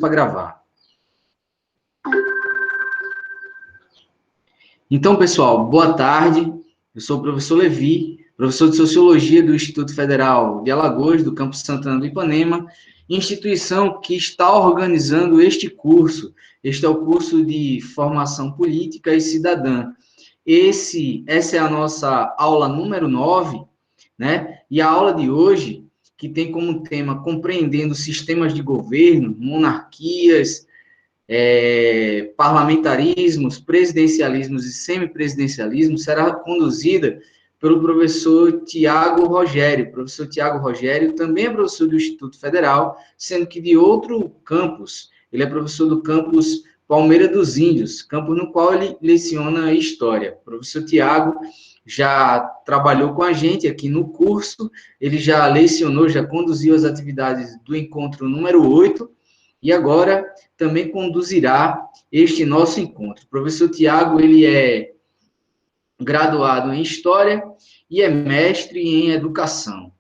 para gravar. Então, pessoal, boa tarde. Eu sou o professor Levi, professor de Sociologia do Instituto Federal de Alagoas, do campus Santana do Ipanema, instituição que está organizando este curso. Este é o curso de Formação Política e Cidadã. Essa é a nossa aula número 9, né? E a aula de hoje, que tem como tema Compreendendo Sistemas de Governo, Monarquias, parlamentarismos, presidencialismos e semipresidencialismos, será conduzida pelo professor Tiago Rogério. O professor Tiago Rogério também é professor do Instituto Federal, sendo que de outro campus. Ele é professor do campus Palmeira dos Índios, campus no qual ele leciona História. O professor Tiago já trabalhou com a gente aqui no curso, ele já lecionou, já conduziu as atividades do encontro número 8, e agora também conduzirá este nosso encontro. O professor Tiago, ele é graduado em História e é mestre em Educação,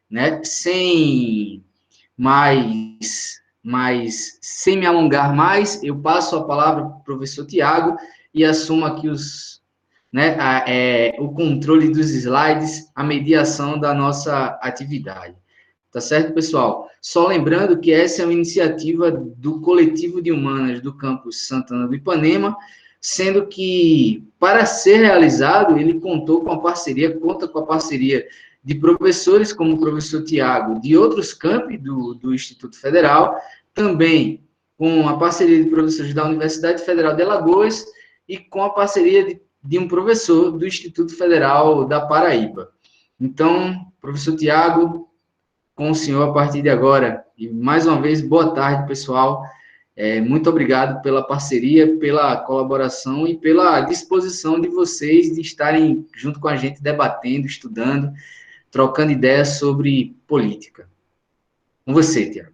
né? Sem me alongar mais, eu passo a palavra para o professor Tiago e assumo aqui o controle dos slides, a mediação da nossa atividade. Tá certo, pessoal? Só lembrando que essa é uma iniciativa do Coletivo de Humanas do campus Santana do Ipanema, sendo que, para ser realizado, ele conta com a parceria de professores como o professor Tiago, de outros campi do Instituto Federal, também com a parceria de professores da Universidade Federal de Alagoas e com a parceria de um professor do Instituto Federal da Paraíba. Então, professor Tiago, com o senhor a partir de agora. E, mais uma vez, boa tarde, pessoal. Muito obrigado pela parceria, pela colaboração e pela disposição de vocês de estarem junto com a gente, debatendo, estudando, trocando ideias sobre política. Com você, Tiago.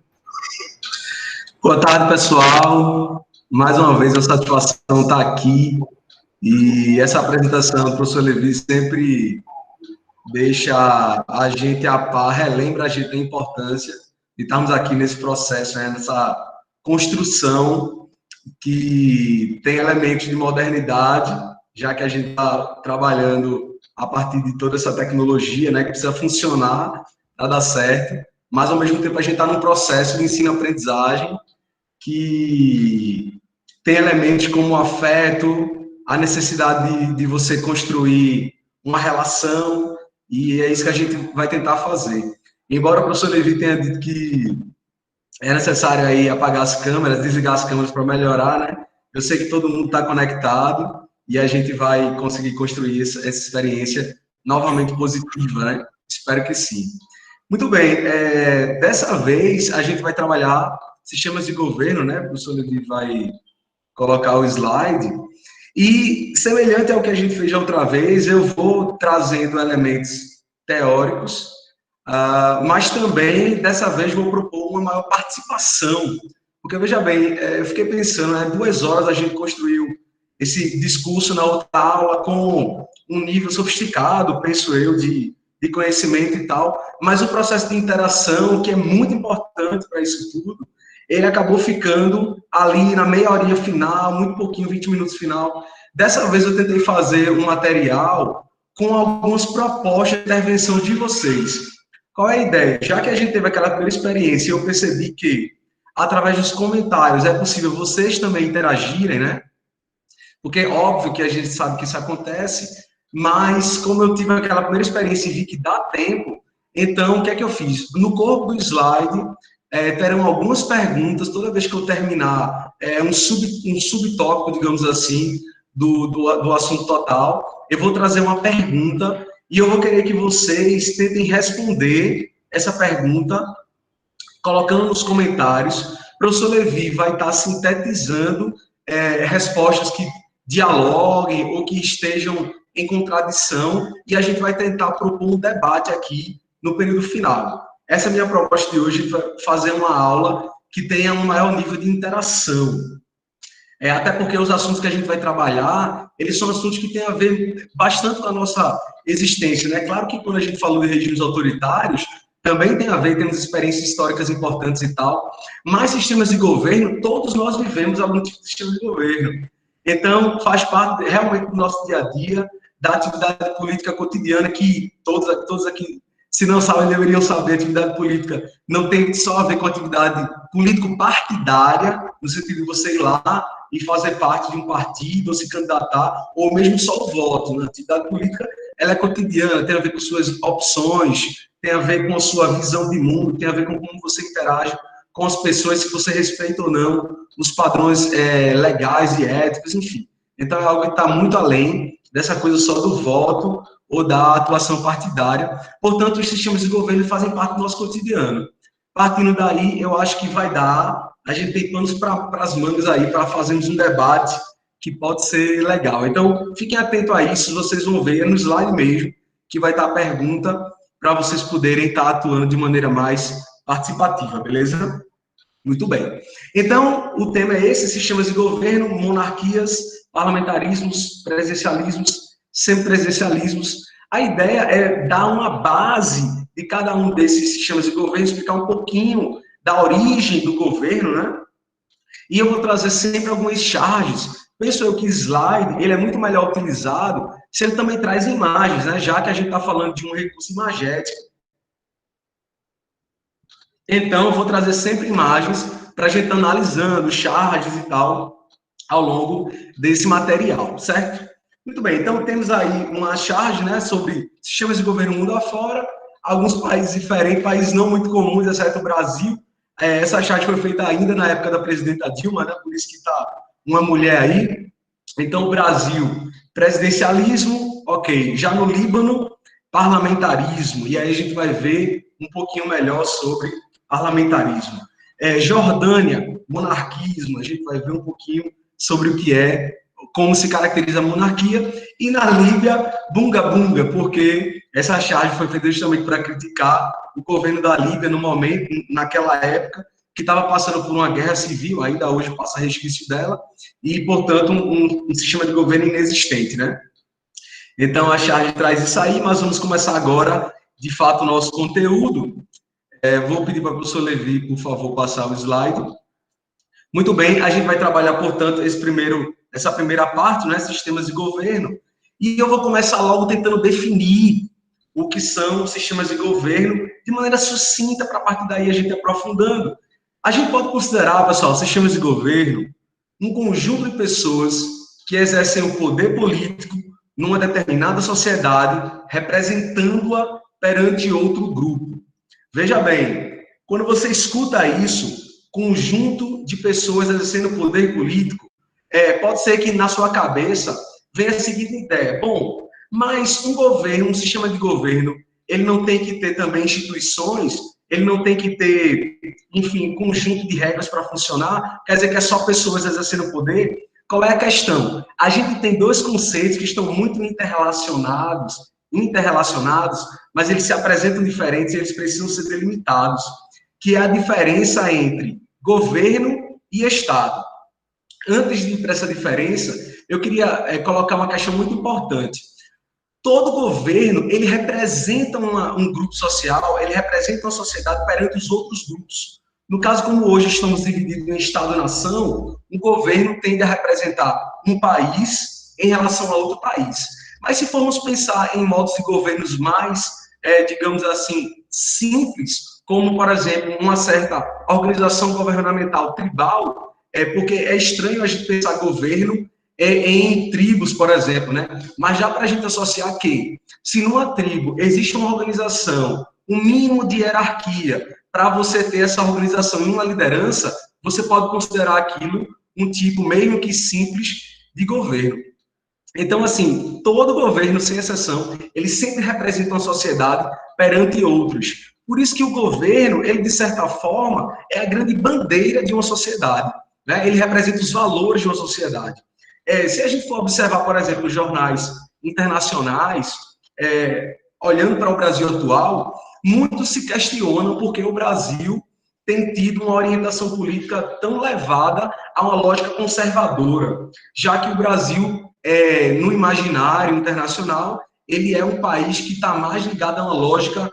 Boa tarde, pessoal. Mais uma vez, a satisfação estar aqui. E essa apresentação do professor Levi sempre deixa a gente a par, relembra a gente da importância de estarmos aqui nesse processo, né, nessa construção que tem elementos de modernidade, já que a gente está trabalhando a partir de toda essa tecnologia, né, que precisa funcionar para dar certo, mas ao mesmo tempo a gente está num processo de ensino-aprendizagem que tem elementos como o afeto, a necessidade de você construir uma relação, e é isso que a gente vai tentar fazer. Embora o professor Levi tenha dito que é necessário aí apagar as câmeras, desligar as câmeras para melhorar, né? Eu sei que todo mundo está conectado e a gente vai conseguir construir essa experiência novamente positiva, né? Espero que sim. Muito bem, dessa vez a gente vai trabalhar sistemas de governo, né? O professor Levi vai colocar o slide. E, semelhante ao que a gente fez outra vez, eu vou trazendo elementos teóricos, mas também, dessa vez, vou propor uma maior participação. Porque, veja bem, eu fiquei pensando, 2 horas a gente construiu esse discurso na outra aula com um nível sofisticado, penso eu, de conhecimento e tal, mas o processo de interação, que é muito importante para isso tudo, ele acabou ficando ali na meia horinha final, muito pouquinho, 20 minutos final. Dessa vez eu tentei fazer um material com algumas propostas de intervenção de vocês. Qual é a ideia? Já que a gente teve aquela primeira experiência, eu percebi que, através dos comentários, é possível vocês também interagirem, né? Porque, óbvio que a gente sabe que isso acontece, mas como eu tive aquela primeira experiência e vi que dá tempo, então, o que é que eu fiz? No corpo do slide, terão algumas perguntas, toda vez que eu terminar um subtópico, digamos assim, do assunto total, eu vou trazer uma pergunta e eu vou querer que vocês tentem responder essa pergunta, colocando nos comentários. O professor Levi vai estar sintetizando respostas que dialoguem ou que estejam em contradição, e a gente vai tentar propor um debate aqui no período final. Essa é a minha proposta de hoje, fazer uma aula que tenha um maior nível de interação. Até porque os assuntos que a gente vai trabalhar, eles são assuntos que têm a ver bastante com a nossa existência, né? Claro que quando a gente falou de regimes autoritários, também tem a ver, temos experiências históricas importantes e tal, mas sistemas de governo, todos nós vivemos algum tipo de sistema de governo. Então, faz parte realmente do nosso dia a dia, da atividade política cotidiana, que todos aqui, se não sabem, deveriam saber. Atividade política não tem só a ver com atividade político-partidária, no sentido de você ir lá e fazer parte de um partido, ou se candidatar, ou mesmo só o voto. Né? A atividade política, ela é cotidiana, tem a ver com suas opções, tem a ver com a sua visão de mundo, tem a ver com como você interage com as pessoas, se você respeita ou não os padrões legais e éticos, enfim. Então, é algo que está muito além dessa coisa só do voto ou da atuação partidária. Portanto, os sistemas de governo fazem parte do nosso cotidiano. Partindo daí, eu acho que vai dar, a gente tem planos para as mangas aí, para fazermos um debate que pode ser legal. Então, fiquem atentos a isso, vocês vão ver no slide mesmo, que vai estar a pergunta para vocês poderem estar atuando de maneira mais participativa, beleza? Muito bem. Então, o tema é esse, sistemas de governo, monarquias, parlamentarismos, presidencialismos, semipresidencialismos. A ideia é dar uma base de cada um desses sistemas de governo, explicar um pouquinho da origem do governo, né? E eu vou trazer sempre algumas charges. Penso eu que slide, ele é muito melhor utilizado se ele também traz imagens, né? Já que a gente está falando de um recurso imagético. Então, eu vou trazer sempre imagens para a gente estar analisando charges e tal ao longo desse material, certo? Muito bem, então temos aí uma charge, né, sobre sistemas de governo mundo afora, alguns países diferentes, países não muito comuns, exceto o Brasil. Essa charge foi feita ainda na época da presidenta Dilma, né, por isso que está uma mulher aí. Então, o Brasil, presidencialismo, ok. Já no Líbano, parlamentarismo, e aí a gente vai ver um pouquinho melhor sobre parlamentarismo. Jordânia, monarquismo, a gente vai ver um pouquinho sobre o que é, como se caracteriza a monarquia, e na Líbia, bunga-bunga, porque essa charge foi feita justamente para criticar o governo da Líbia no momento, naquela época, que estava passando por uma guerra civil, ainda hoje passa resquício dela, e, portanto, um sistema de governo inexistente, né? Então, a charge traz isso aí, mas vamos começar agora, de fato, o nosso conteúdo. Vou pedir para o professor Levi, por favor, passar o slide. Muito bem, a gente vai trabalhar, portanto, essa primeira parte, né, sistemas de governo, e eu vou começar logo tentando definir o que são os sistemas de governo de maneira sucinta, para a partir daí a gente aprofundando. A gente pode considerar, pessoal, sistemas de governo um conjunto de pessoas que exercem o poder político numa determinada sociedade, representando-a perante outro grupo. Veja bem, quando você escuta isso, conjunto de pessoas exercendo poder político, pode ser que na sua cabeça venha a seguinte ideia: bom, mas um governo, um sistema de governo, ele não tem que ter também instituições, ele não tem que ter, enfim, conjunto de regras para funcionar, quer dizer que é só pessoas exercendo poder? Qual é a questão? A gente tem dois conceitos que estão muito interrelacionados, mas eles se apresentam diferentes e eles precisam ser delimitados, que é a diferença entre governo e Estado. Antes de ir para essa diferença, eu queria colocar uma questão muito importante. Todo governo, ele representa um grupo social, ele representa uma sociedade perante os outros grupos. No caso, como hoje estamos divididos em Estado e nação, um governo tende a representar um país em relação a outro país. Mas se formos pensar em modos de governos mais, digamos assim, simples, como, por exemplo, uma certa organização governamental tribal, porque é estranho a gente pensar governo em tribos, por exemplo, né? Mas já para a gente associar que, se numa tribo existe uma organização, um mínimo de hierarquia, para você ter essa organização em uma liderança, você pode considerar aquilo um tipo, mesmo que simples, de governo. Então, assim, todo governo, sem exceção, ele sempre representa uma sociedade perante outros. Por isso que o governo, ele, de certa forma, é a grande bandeira de uma sociedade, né? Ele representa os valores de uma sociedade. Se a gente for observar, por exemplo, os jornais internacionais, olhando para o Brasil atual, muitos se questionam porque o Brasil tem tido uma orientação política tão levada a uma lógica conservadora, já que o Brasil, no imaginário internacional, ele é um país que está mais ligado a uma lógica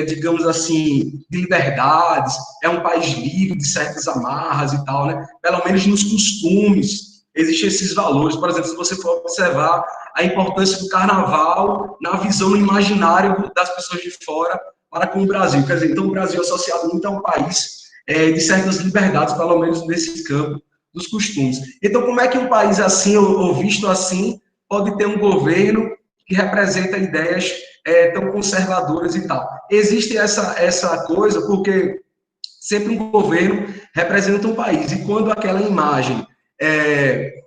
digamos assim, de liberdades, é um país livre de certas amarras e tal, né? Pelo menos nos costumes, existem esses valores. Por exemplo, se você for observar a importância do carnaval na visão, no imaginário das pessoas de fora para com o Brasil. Quer dizer, então o Brasil é associado muito a um país de certas liberdades, pelo menos nesse campo dos costumes. Então, como é que um país assim, ou visto assim, pode ter um governo que representa ideias tão conservadoras e tal? Existe essa coisa porque sempre um governo representa um país, e quando aquela imagem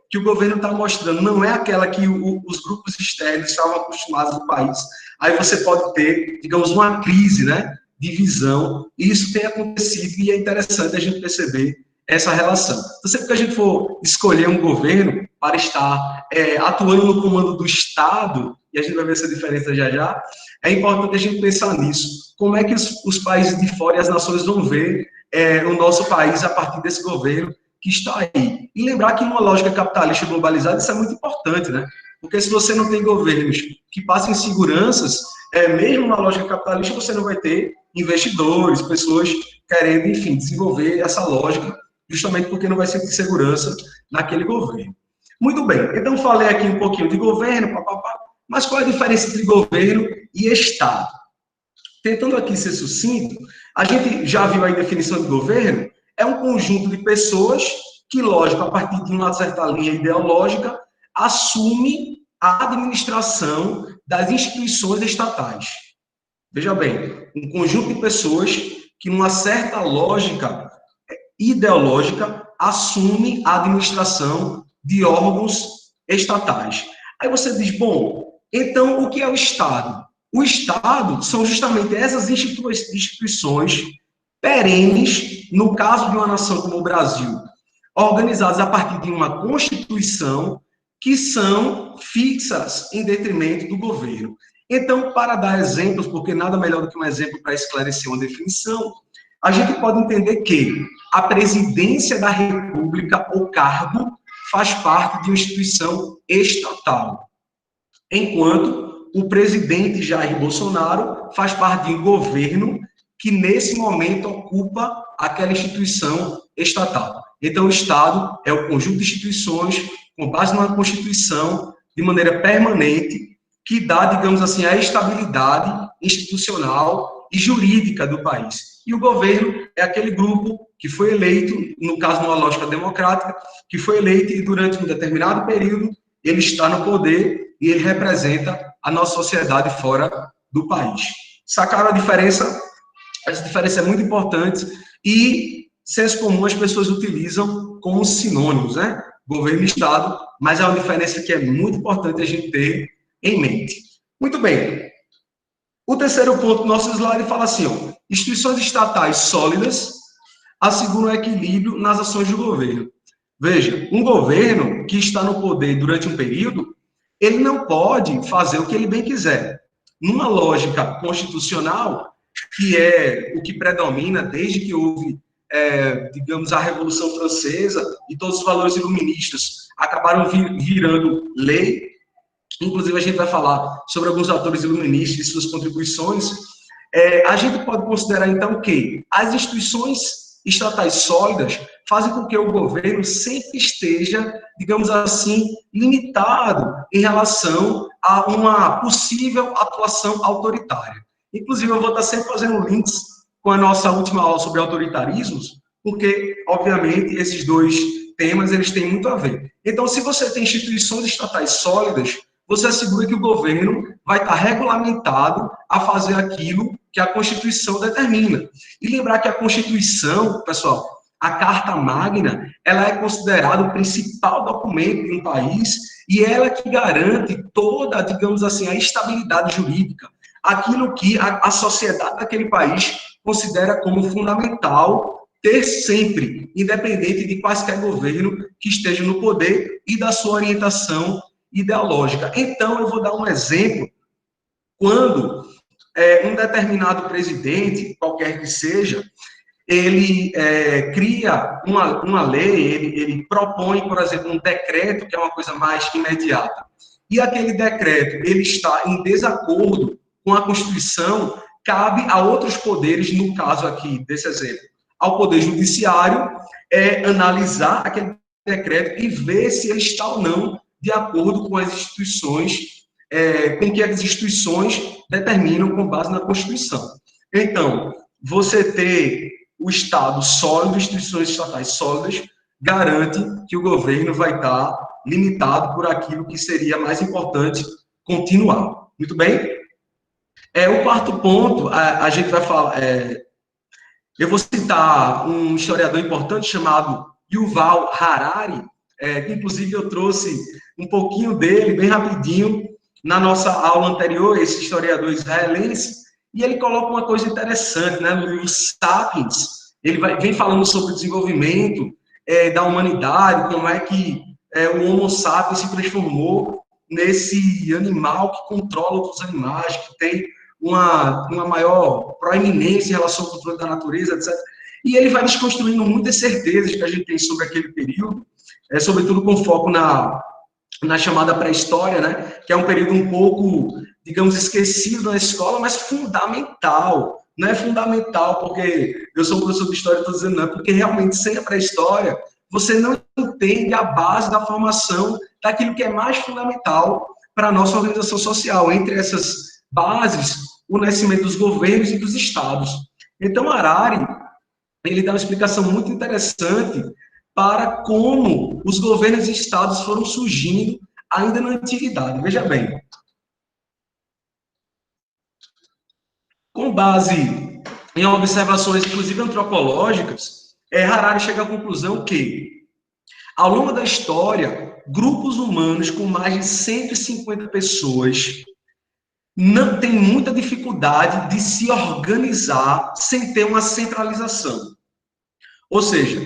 que o governo está mostrando não é aquela que os grupos externos estavam acostumados no país, aí você pode ter, digamos, uma crise, né, de visão, e isso tem acontecido, e é interessante a gente perceber essa relação. Então, sempre que a gente for escolher um governo para estar atuando no comando do Estado, e a gente vai ver essa diferença já já, é importante a gente pensar nisso. Como é que os países de fora e as nações vão ver o nosso país a partir desse governo que está aí? E lembrar que numa lógica capitalista globalizada isso é muito importante, né? Porque se você não tem governos que passem seguranças, mesmo na lógica capitalista, você não vai ter investidores, pessoas querendo, enfim, desenvolver essa lógica, justamente porque não vai sentir segurança naquele governo. Muito bem, então falei aqui um pouquinho de governo, mas qual é a diferença entre governo e Estado? Tentando aqui ser sucinto, a gente já viu a definição de governo, é um conjunto de pessoas que, lógico, a partir de uma certa linha ideológica, assume a administração das instituições estatais. Veja bem, um conjunto de pessoas que, numa certa lógica ideológica, assume a administração de órgãos estatais. Aí você diz, bom, então o que é o Estado? O Estado são justamente essas instituições perenes, no caso de uma nação como o Brasil, organizadas a partir de uma Constituição, que são fixas em detrimento do governo. Então, para dar exemplos, porque nada melhor do que um exemplo para esclarecer uma definição, a gente pode entender que a presidência da República, o cargo, faz parte de uma instituição estatal, enquanto o presidente Jair Bolsonaro faz parte de um governo que, nesse momento, ocupa aquela instituição estatal. Então, o Estado é o conjunto de instituições com base numa Constituição, de maneira permanente, que dá, digamos assim, a estabilidade institucional e jurídica do país. E o governo é aquele grupo que foi eleito, no caso, numa lógica democrática, que foi eleito e, durante um determinado período, ele está no poder e ele representa a nossa sociedade fora do país. Sacaram a diferença? Essa diferença é muito importante e, senso comum, as pessoas utilizam como sinônimos, né? Governo e Estado, mas é uma diferença que é muito importante a gente ter em mente. Muito bem. O terceiro ponto do nosso slide fala assim, ó, instituições estatais sólidas asseguram o equilíbrio nas ações do governo. Veja, um governo que está no poder durante um período, ele não pode fazer o que ele bem quiser. Numa lógica constitucional, que é o que predomina desde que houve, digamos, a Revolução Francesa e todos os valores iluministas acabaram virando lei. Inclusive, a gente vai falar sobre alguns autores iluministas e suas contribuições. A gente pode considerar, então, que as instituições estatais sólidas fazem com que o governo sempre esteja, digamos assim, limitado em relação a uma possível atuação autoritária. Inclusive, eu vou estar sempre fazendo links com a nossa última aula sobre autoritarismos, porque, obviamente, esses dois temas, eles têm muito a ver. Então, se você tem instituições estatais sólidas, você assegura que o governo vai estar regulamentado a fazer aquilo que a Constituição determina. E lembrar que a Constituição, pessoal, a Carta Magna, ela é considerada o principal documento de um país e ela que garante toda, digamos assim, a estabilidade jurídica, aquilo que a sociedade daquele país considera como fundamental ter sempre, independente de quaisquer governo que esteja no poder e da sua orientação ideológica. Então, eu vou dar um exemplo. Quando um determinado presidente, qualquer que seja, ele cria uma lei, ele propõe, por exemplo, um decreto, que é uma coisa mais imediata, e aquele decreto ele está em desacordo com a Constituição, cabe a outros poderes, no caso aqui, desse exemplo, ao Poder Judiciário, analisar aquele decreto e ver se ele está ou não de acordo com as instituições, com que as instituições determinam com base na Constituição. Então, você ter o Estado sólido, instituições estatais sólidas, garante que o governo vai estar limitado por aquilo que seria mais importante continuar. Muito bem? O quarto ponto, a gente vai falar... eu vou citar um historiador importante chamado Yuval Harari, que inclusive eu trouxe um pouquinho dele, bem rapidinho, na nossa aula anterior, esse historiador israelense, e ele coloca uma coisa interessante, né? No livro Sapiens, ele vem falando sobre o desenvolvimento da humanidade, como é que o Homo sapiens se transformou nesse animal que controla outros animais, que tem uma maior proeminência em relação ao controle da natureza, etc. E ele vai desconstruindo muitas certezas que a gente tem sobre aquele período, sobretudo com foco na chamada pré-história, né? Que é um período um pouco, digamos, esquecido na escola, mas fundamental. Não é fundamental porque eu sou professor de história e estou dizendo não, é porque realmente sem a pré-história você não entende a base da formação daquilo que é mais fundamental para a nossa organização social. Entre essas bases, o nascimento dos governos e dos estados. Então, Harari, ele dá uma explicação muito interessante para como os governos e estados foram surgindo ainda na antiguidade. Veja bem. Com base em observações, inclusive antropológicas, Harari chega à conclusão que, ao longo da história, grupos humanos com mais de 150 pessoas não tem muita dificuldade de se organizar sem ter uma centralização. Ou seja,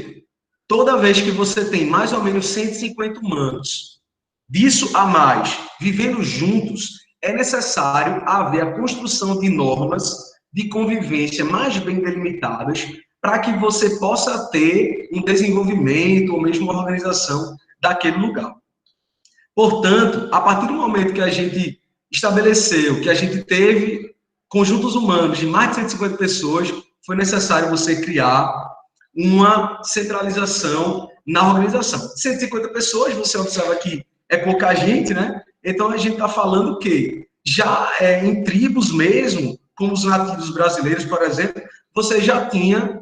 toda vez que você tem mais ou menos 150 humanos, disso a mais, vivendo juntos, é necessário haver a construção de normas de convivência mais bem delimitadas para que você possa ter um desenvolvimento ou mesmo uma organização daquele lugar. Portanto, a partir do momento que a gente estabeleceu que a gente teve conjuntos humanos de mais de 150 pessoas, foi necessário você criar uma centralização na organização. 150 pessoas, você observa que é pouca gente, né? Então, a gente está falando que já em tribos mesmo, como os nativos brasileiros, por exemplo, você já tinha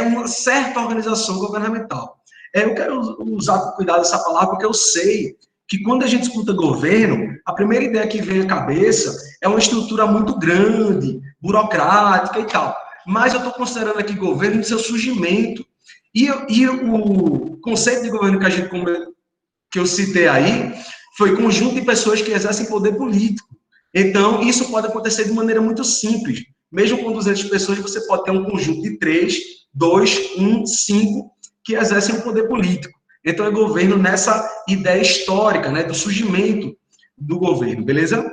uma certa organização governamental. Eu quero usar com cuidado essa palavra, porque eu sei que quando a gente escuta governo, a primeira ideia que vem à cabeça é uma estrutura muito grande, burocrática e tal. Mas eu estou considerando aqui governo de seu surgimento. E o conceito de governo que eu citei aí foi conjunto de pessoas que exercem poder político. Então, isso pode acontecer de maneira muito simples. Mesmo com 200 pessoas, você pode ter um conjunto de 3, 2, 1, 5 que exercem o poder político. Então, é governo nessa ideia histórica, né, do surgimento do governo, beleza?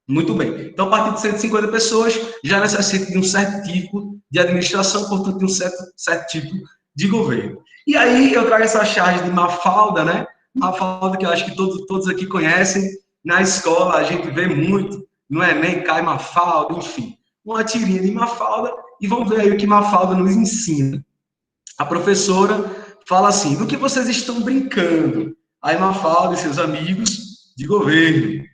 Muito bem. Então, a partir de 150 pessoas, já necessita de um certo tipo de administração, portanto, de um certo tipo de governo. E aí, eu trago essa charge de Mafalda, né? Mafalda que eu acho que todos aqui conhecem. Na escola, a gente vê muito, no Enem cai Mafalda, enfim. Uma tirinha de Mafalda, e vamos ver aí o que Mafalda nos ensina. A professora fala assim: do que vocês estão brincando? Aí Mafalda e seus amigos de governo.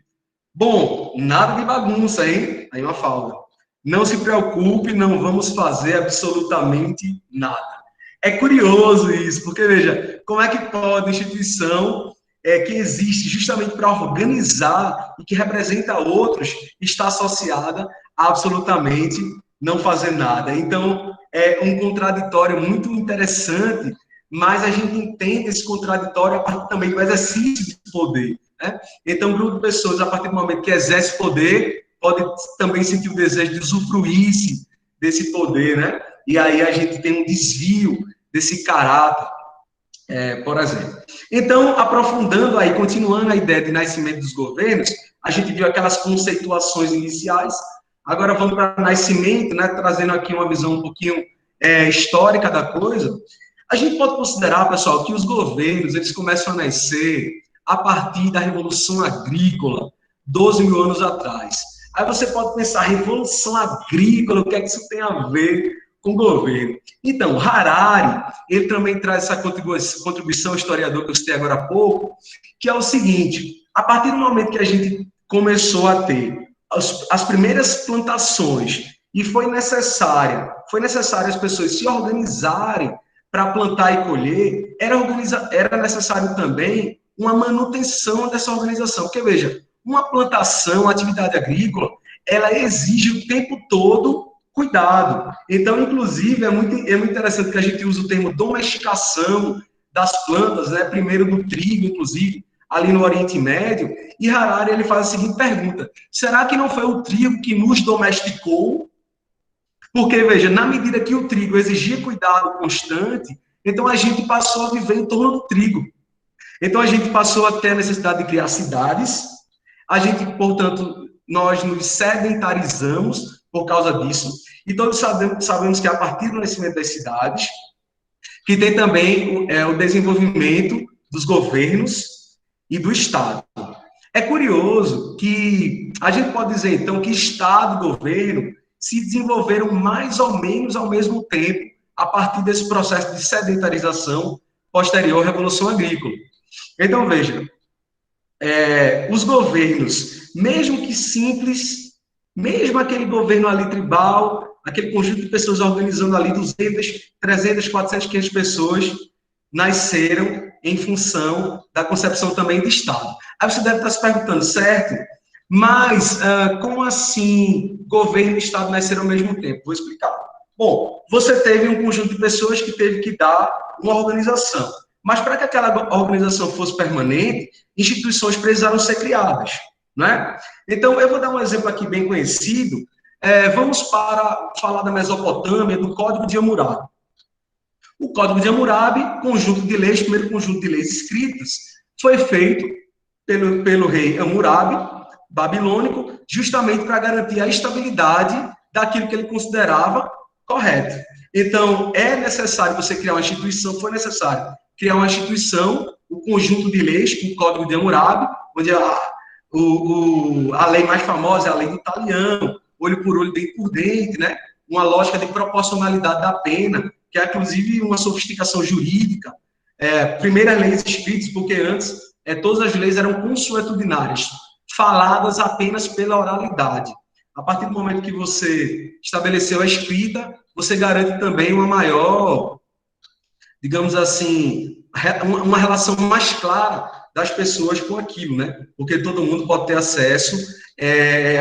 Bom, nada de bagunça, hein? Aí Mafalda: não se preocupe, não vamos fazer absolutamente nada. É curioso isso, porque veja, como é que pode instituição que existe justamente para organizar e que representa outros estar associada a absolutamente não fazer nada? Então, é um contraditório muito interessante, mas a gente entende esse contraditório a partir também do exercício de poder, né? Então, um grupo de pessoas, a partir do momento que exerce poder, pode também sentir o desejo de usufruir-se desse poder, né? E aí a gente tem um desvio desse caráter, por exemplo. Então, aprofundando aí, continuando a ideia de nascimento dos governos, a gente viu aquelas conceituações iniciais, agora vamos para nascimento, né? Trazendo aqui uma visão um pouquinho histórica da coisa. A gente pode considerar, pessoal, que os governos, eles começam a nascer a partir da Revolução Agrícola, 12 mil anos atrás. Aí você pode pensar, revolução agrícola, o que é que isso tem a ver com o governo? Então, Harari, ele também traz essa contribuição historiador que eu citei agora há pouco, que é o seguinte, a partir do momento que a gente começou a ter as primeiras plantações e foi necessário as pessoas se organizarem para plantar e colher, era necessário também uma manutenção dessa organização. Porque, veja, uma plantação, uma atividade agrícola, ela exige o tempo todo cuidado. Então, inclusive, é muito interessante que a gente use o termo domesticação das plantas, né? Primeiro do trigo, inclusive, ali no Oriente Médio, e Harari ele faz a seguinte pergunta: será que não foi o trigo que nos domesticou? Porque, veja, na medida que o trigo exigia cuidado constante, então a gente passou a viver em torno do trigo. Então a gente passou a ter a necessidade de criar cidades, a gente, portanto, nós nos sedentarizamos por causa disso, e todos sabemos que a partir do nascimento das cidades, que tem também o desenvolvimento dos governos e do Estado. É curioso que a gente pode dizer, então, que Estado e governo se desenvolveram mais ou menos ao mesmo tempo, a partir desse processo de sedentarização posterior à Revolução Agrícola. Então, veja, os governos, mesmo que simples, mesmo aquele governo ali tribal, aquele conjunto de pessoas organizando ali 200, 300, 400, 500 pessoas, nasceram em função da concepção também de Estado. Aí você deve estar se perguntando, certo? Mas como assim governo e Estado nasceram ao mesmo tempo? Vou explicar. Bom, você teve um conjunto de pessoas que teve que dar uma organização. Mas para que aquela organização fosse permanente, instituições precisaram ser criadas, né? Então, eu vou dar um exemplo aqui bem conhecido. Vamos para falar da Mesopotâmia, do Código de Hammurabi. O Código de Hammurabi, conjunto de leis, primeiro conjunto de leis escritas, foi feito pelo rei Hammurabi, babilônico, justamente para garantir a estabilidade daquilo que ele considerava correto. Então, é necessário você criar uma instituição, foi necessário criar uma instituição, o conjunto de leis, o Código de Hammurabi, onde a lei mais famosa é a lei do talião, olho por olho, dente por dente, né? Uma lógica de proporcionalidade da pena, que é, inclusive, uma sofisticação jurídica. Primeiras leis escritas, porque antes todas as leis eram consuetudinárias, faladas apenas pela oralidade. A partir do momento que você estabeleceu a escrita, você garante também uma maior, digamos assim, uma relação mais clara das pessoas com aquilo, né? Porque todo mundo pode ter acesso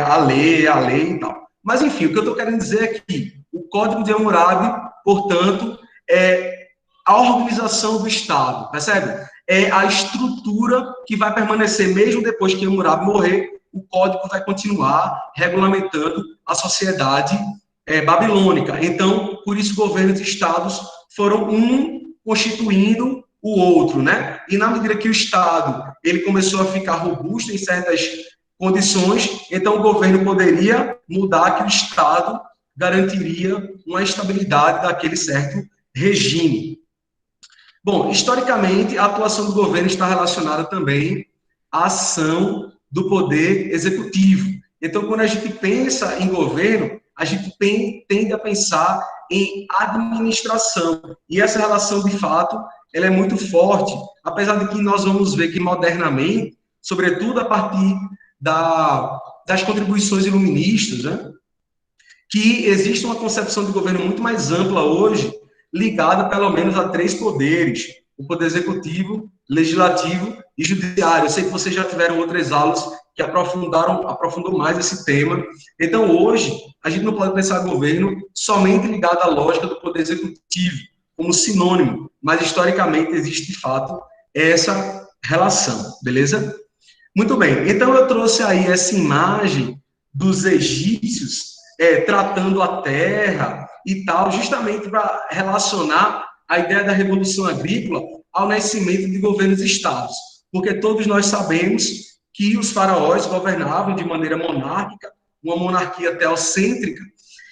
a lei e tal. Mas, enfim, o que eu estou querendo dizer é que o Código de Hammurabi, portanto, é a organização do Estado, percebe? É a estrutura que vai permanecer mesmo depois que Hammurabi morrer, o código vai continuar regulamentando a sociedade babilônica. Então, por isso, governos e estados foram um constituindo o outro, né? E na medida que o Estado ele começou a ficar robusto em certas condições, então o governo poderia mudar, que o Estado garantiria uma estabilidade daquele certo regime. Bom, historicamente, a atuação do governo está relacionada também à ação do poder executivo. Então, quando a gente pensa em governo, a gente tende a pensar em administração. E essa relação, de fato, ela é muito forte, apesar de que nós vamos ver que, modernamente, sobretudo a partir das contribuições iluministas, né, que existe uma concepção de governo muito mais ampla hoje, ligada pelo menos a 3 poderes: o poder executivo, legislativo e judiciário. Eu sei que vocês já tiveram outras aulas que aprofundou mais esse tema. Então, hoje, a gente não pode pensar governo somente ligado à lógica do poder executivo, como sinônimo, mas historicamente existe, de fato, essa relação, beleza? Muito bem, então eu trouxe aí essa imagem dos egípcios tratando a terra e tal, justamente para relacionar a ideia da Revolução Agrícola ao nascimento de governos e estados, porque todos nós sabemos que os faraós governavam de maneira monárquica, uma monarquia teocêntrica,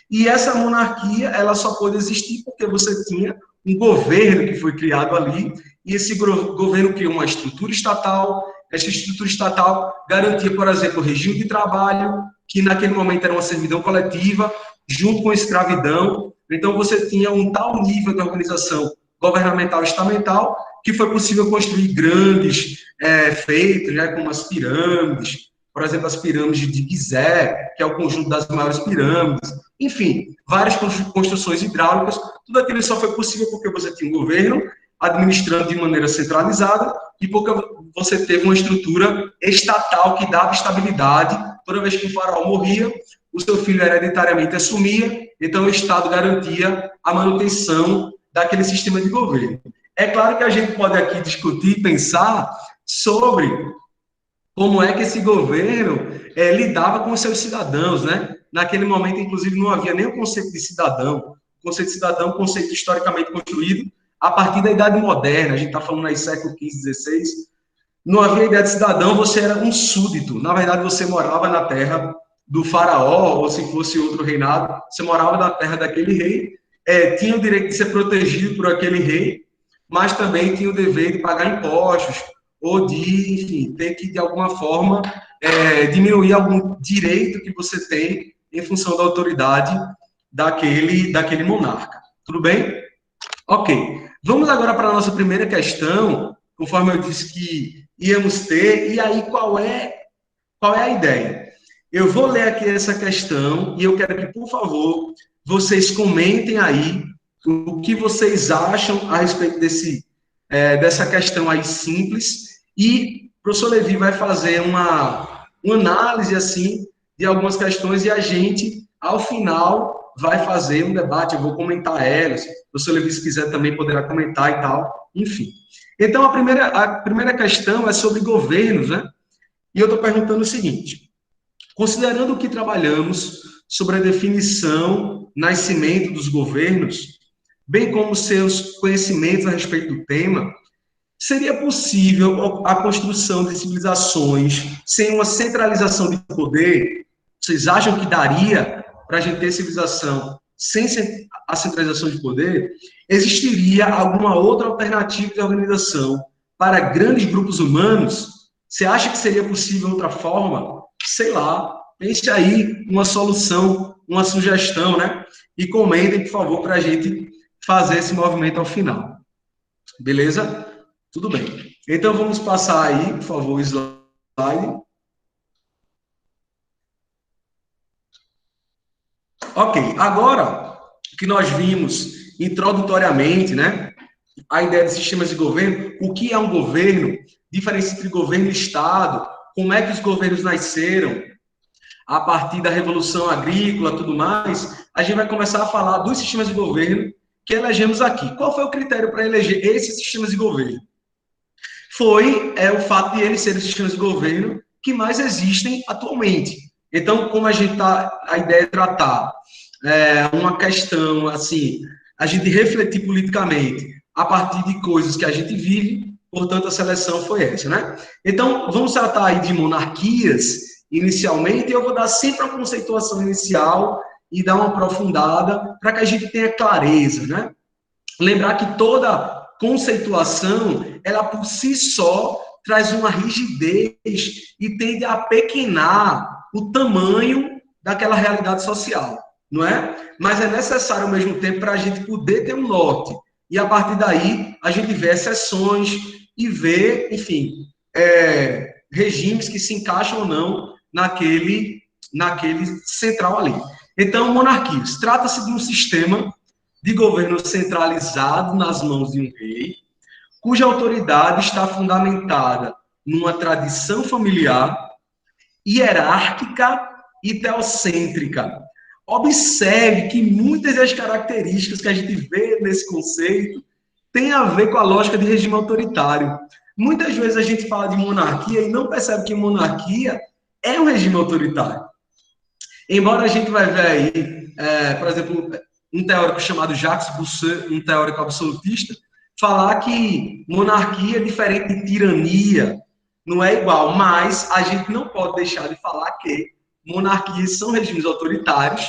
e essa monarquia ela só pôde existir porque você tinha um governo que foi criado ali, e esse governo criou uma estrutura estatal. Essa estrutura estatal garantia, por exemplo, o regime de trabalho, que naquele momento era uma servidão coletiva, junto com a escravidão. Então, você tinha um tal nível de organização governamental e estamental que foi possível construir grandes feitos, né, como as pirâmides, por exemplo, as pirâmides de Gizé, que é o conjunto das maiores pirâmides, enfim, várias construções hidráulicas. Tudo aquilo só foi possível porque você tinha um governo administrando de maneira centralizada e porque você teve uma estrutura estatal que dava estabilidade. Toda vez que o faraó morria, o seu filho hereditariamente assumia, então o Estado garantia a manutenção daquele sistema de governo. É claro que a gente pode aqui discutir e pensar sobre como é que esse governo lidava com os seus cidadãos, né? Naquele momento, inclusive, não havia nem o conceito de cidadão. O conceito de cidadão é um conceito historicamente construído a partir da Idade Moderna. A gente está falando aí século XV, XVI. Não havia ideia de cidadão, você era um súdito. Na verdade, você morava na terra do faraó, ou se fosse outro reinado, você morava na terra daquele rei, tinha o direito de ser protegido por aquele rei, mas também tinha o dever de pagar impostos, ou de, enfim, ter que, de alguma forma, diminuir algum direito que você tem em função da autoridade daquele monarca. Tudo bem? Ok. Vamos agora para a nossa primeira questão, conforme eu disse que íamos ter, e aí qual é a ideia? Eu vou ler aqui essa questão e eu quero que, por favor, vocês comentem aí o que vocês acham a respeito dessa questão aí simples, e o professor Levi vai fazer uma análise, assim, de algumas questões, e a gente, ao final, vai fazer um debate, eu vou comentar elas, o professor Levi, se quiser, também poderá comentar e tal, enfim. Então, a primeira questão é sobre governos, né? E eu estou perguntando o seguinte: considerando que trabalhamos sobre a definição, nascimento dos governos, bem como seus conhecimentos a respeito do tema, seria possível a construção de civilizações sem uma centralização de poder? Vocês acham que daria para a gente ter civilização sem a centralização de poder? Existiria alguma outra alternativa de organização para grandes grupos humanos? Você acha que seria possível outra forma? Sei lá, pense aí uma solução, uma sugestão, né? E comentem, por favor, para a gente fazer esse movimento ao final. Beleza? Tudo bem. Então, vamos passar aí, por favor, o slide. Ok, agora que nós vimos introdutoriamente, né, a ideia de sistemas de governo, o que é um governo, diferença entre governo e Estado, como é que os governos nasceram, a partir da Revolução Agrícola, tudo mais, a gente vai começar a falar dos sistemas de governo que elegemos aqui. Qual foi o critério para eleger esses sistemas de governo? Foi o fato de eles serem os sistemas de governo que mais existem atualmente. Então, como a ideia é tratar uma questão, assim, a gente refletir politicamente a partir de coisas que a gente vive, portanto, a seleção foi essa, né? Então, vamos tratar aí de monarquias, inicialmente, e eu vou dar sempre a conceituação inicial e dar uma aprofundada para que a gente tenha clareza, né? Lembrar que toda conceituação, ela por si só traz uma rigidez e tende a apequenar o tamanho daquela realidade social, não é? Mas é necessário, ao mesmo tempo, para a gente poder ter um norte. E, a partir daí, a gente vê exceções e vê, enfim, regimes que se encaixam ou não naquele central ali. Então, monarquias. Trata-se de um sistema de governo centralizado nas mãos de um rei, cuja autoridade está fundamentada numa tradição familiar, hierárquica e teocêntrica. Observe que muitas das características que a gente vê nesse conceito têm a ver com a lógica de regime autoritário. Muitas vezes a gente fala de monarquia e não percebe que monarquia é um regime autoritário. Embora a gente vai ver aí, por exemplo, um teórico chamado Jacques Rousseau, um teórico absolutista, falar que monarquia é diferente de tirania, não é igual, mas a gente não pode deixar de falar que monarquias são regimes autoritários,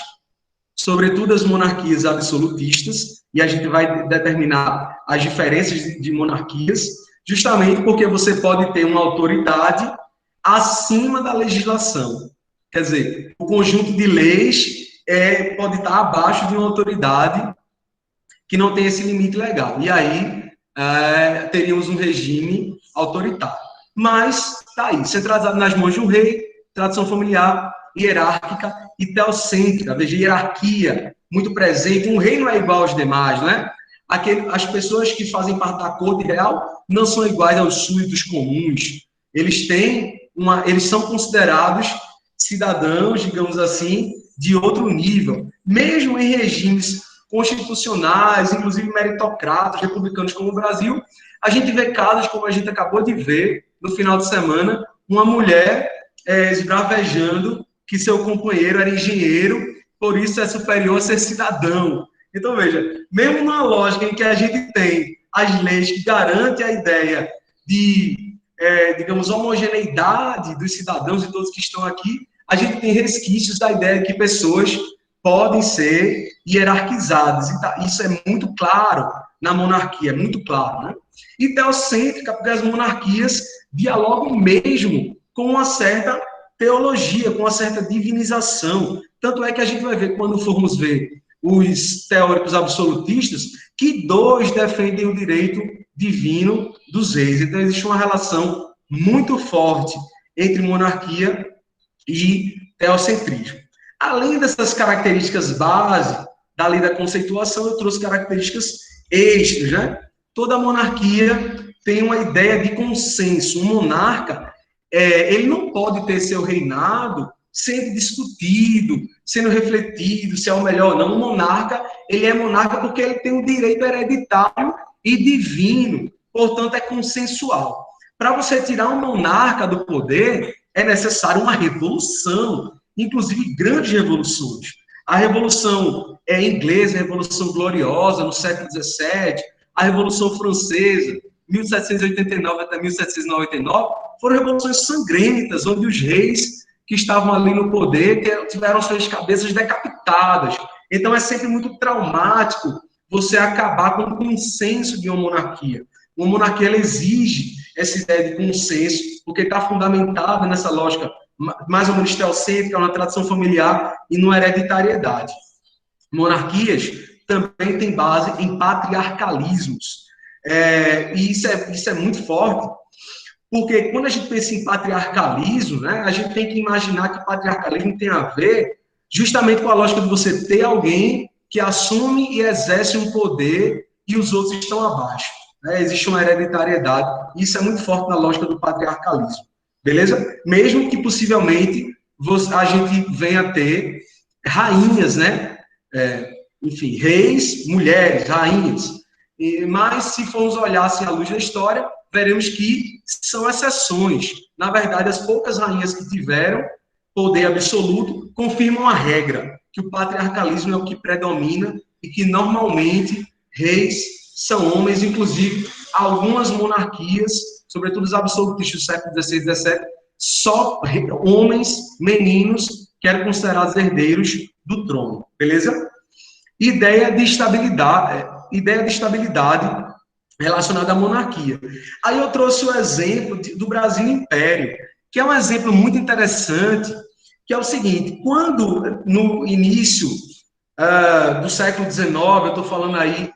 sobretudo as monarquias absolutistas, e a gente vai determinar as diferenças de monarquias, justamente porque você pode ter uma autoridade acima da legislação. Quer dizer, o conjunto de leis pode estar abaixo de uma autoridade que não tem esse limite legal. E aí teríamos um regime autoritário. Mas está aí, centralizado nas mãos de um rei, tradição familiar, hierárquica e teocêntrica. Veja, hierarquia muito presente. Um rei não é igual aos demais, né? As pessoas que fazem parte da corte real não são iguais aos súditos comuns. Eles são considerados cidadãos, digamos assim, de outro nível. Mesmo em regimes constitucionais, inclusive meritocratas, republicanos como o Brasil, a gente vê casos como a gente acabou de ver no final de semana, uma mulher esbravejando que seu companheiro era engenheiro, por isso é superior a ser cidadão. Então, veja, mesmo numa lógica em que a gente tem as leis que garantem a ideia de, digamos, homogeneidade dos cidadãos e todos que estão aqui, a gente tem resquícios da ideia de que pessoas podem ser hierarquizadas. Isso é muito claro na monarquia, é muito claro, né? E teocêntrica, porque as monarquias dialogam mesmo com uma certa teologia, com uma certa divinização. Tanto é que a gente vai ver, quando formos ver os teóricos absolutistas, que dois defendem o direito divino dos reis. Então, existe uma relação muito forte entre monarquia e teocentrismo. Além dessas características básicas da lei da conceituação, eu trouxe características extras, né? Toda monarquia tem uma ideia de consenso. Um monarca, ele não pode ter seu reinado sendo discutido, sendo refletido, se é o melhor ou não. Um monarca, ele é monarca porque ele tem um direito hereditário e divino, portanto, é consensual. Para você tirar um monarca do poder, é necessário uma revolução, inclusive grandes revoluções. A Revolução Inglesa, a Revolução Gloriosa, no século XVII, a Revolução Francesa, 1789 até 1799, foram revoluções sangrentas, onde os reis que estavam ali no poder tiveram suas cabeças decapitadas. Então, é sempre muito traumático você acabar com o consenso de uma monarquia. Uma monarquia, ela exige essa ideia de consenso, porque está fundamentada nessa lógica mais ou menos teocêntrica, na tradição familiar e numa hereditariedade. Monarquias também têm base em patriarcalismos. E isso é muito forte, porque quando a gente pensa em patriarcalismo, né, a gente tem que imaginar que patriarcalismo tem a ver justamente com a lógica de você ter alguém que assume e exerce um poder e os outros estão abaixo. Né? Existe uma hereditariedade, e isso é muito forte na lógica do patriarcalismo. Beleza? Mesmo que possivelmente a gente venha a ter rainhas, né? Enfim, reis, mulheres, rainhas. Mas se formos olhar assim, à luz da história, veremos que são exceções. Na verdade, as poucas rainhas que tiveram poder absoluto confirmam a regra, que o patriarcalismo é o que predomina e que normalmente reis são homens, inclusive algumas monarquias, sobretudo os absolutistas do século XVI e XVII, só homens, meninos, que eram considerados herdeiros do trono, beleza? Ideia de estabilidade relacionada à monarquia. Aí eu trouxe o exemplo do Brasil Império, que é um exemplo muito interessante, que é o seguinte: quando no início do século XIX, eu estou falando aí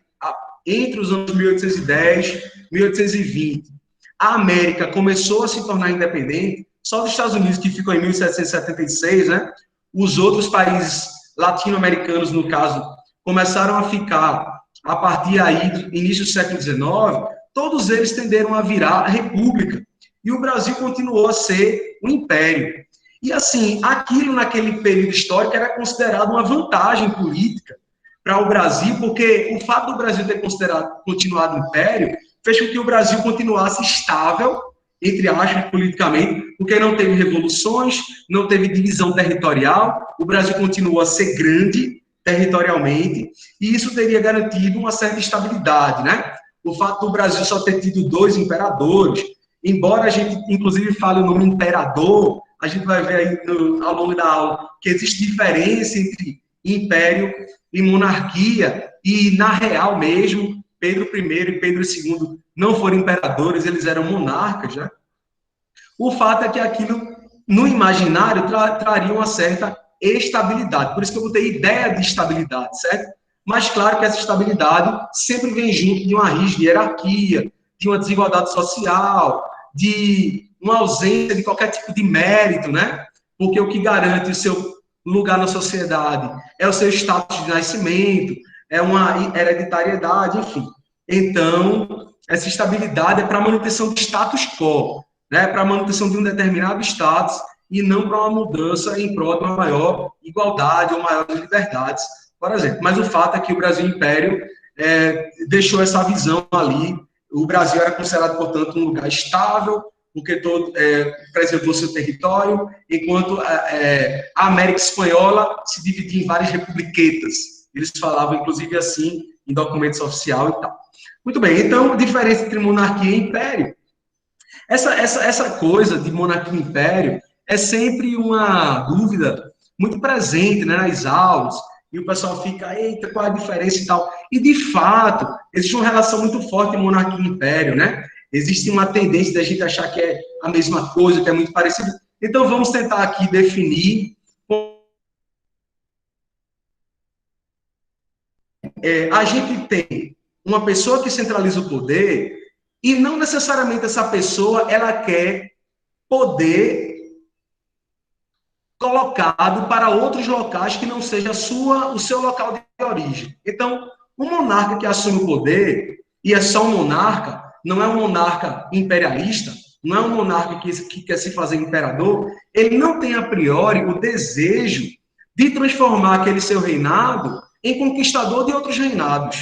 entre os anos 1810 e 1820, a América começou a se tornar independente, só os Estados Unidos, que ficou em 1776, né? Os outros países latino-americanos, no caso, começaram a ficar a partir aí do início do século XIX, todos eles tenderam a virar a república. E o Brasil continuou a ser um império. E assim, aquilo naquele período histórico era considerado uma vantagem política para o Brasil, porque o fato do Brasil ter continuado império fez com que o Brasil continuasse estável, entre aspas, politicamente, porque não teve revoluções, não teve divisão territorial, o Brasil continuou a ser grande territorialmente, e isso teria garantido uma certa estabilidade, né? O fato do Brasil só ter tido 2 imperadores, embora a gente, inclusive, fale o nome imperador, a gente vai ver aí ao longo da aula que existe diferença entre império e monarquia, e na real mesmo, Pedro I e Pedro II não foram imperadores, eles eram monarcas, né? O fato é que aquilo no imaginário, traria uma certa estabilidade. Por isso que eu botei ideia de estabilidade, certo? Mas, claro que essa estabilidade sempre vem junto de uma rígida hierarquia, de uma desigualdade social, de uma ausência de qualquer tipo de mérito, né? Porque o que garante o seu lugar na sociedade é o seu status de nascimento, é uma hereditariedade, enfim. Então, essa estabilidade é para a manutenção do status quo, né? Para a manutenção de um determinado status e não para uma mudança em prol de uma maior igualdade ou maiores liberdades, por exemplo. Mas o fato é que o Brasil Império deixou essa visão ali. O Brasil era considerado, portanto, um lugar estável, porque preservou seu território, enquanto a América Espanhola se dividia em várias republiquetas. Eles falavam, inclusive, assim, em documentos oficiais e tal. Muito bem, então, a diferença entre monarquia e império. Essa coisa de monarquia e império é sempre uma dúvida muito presente, né, nas aulas, e o pessoal fica, eita, qual é a diferença e tal. E, de fato, existe uma relação muito forte em monarquia e império, né? Existe uma tendência da gente achar que é a mesma coisa, que é muito parecido. Então, vamos tentar aqui definir. A gente tem uma pessoa que centraliza o poder e não necessariamente essa pessoa ela quer poder colocado para outros locais que não seja o seu local de origem. Então, o monarca que assume o poder, e é só um monarca, não é um monarca imperialista, não é um monarca que quer se fazer imperador, ele não tem a priori o desejo de transformar aquele seu reinado em conquistador de outros reinados.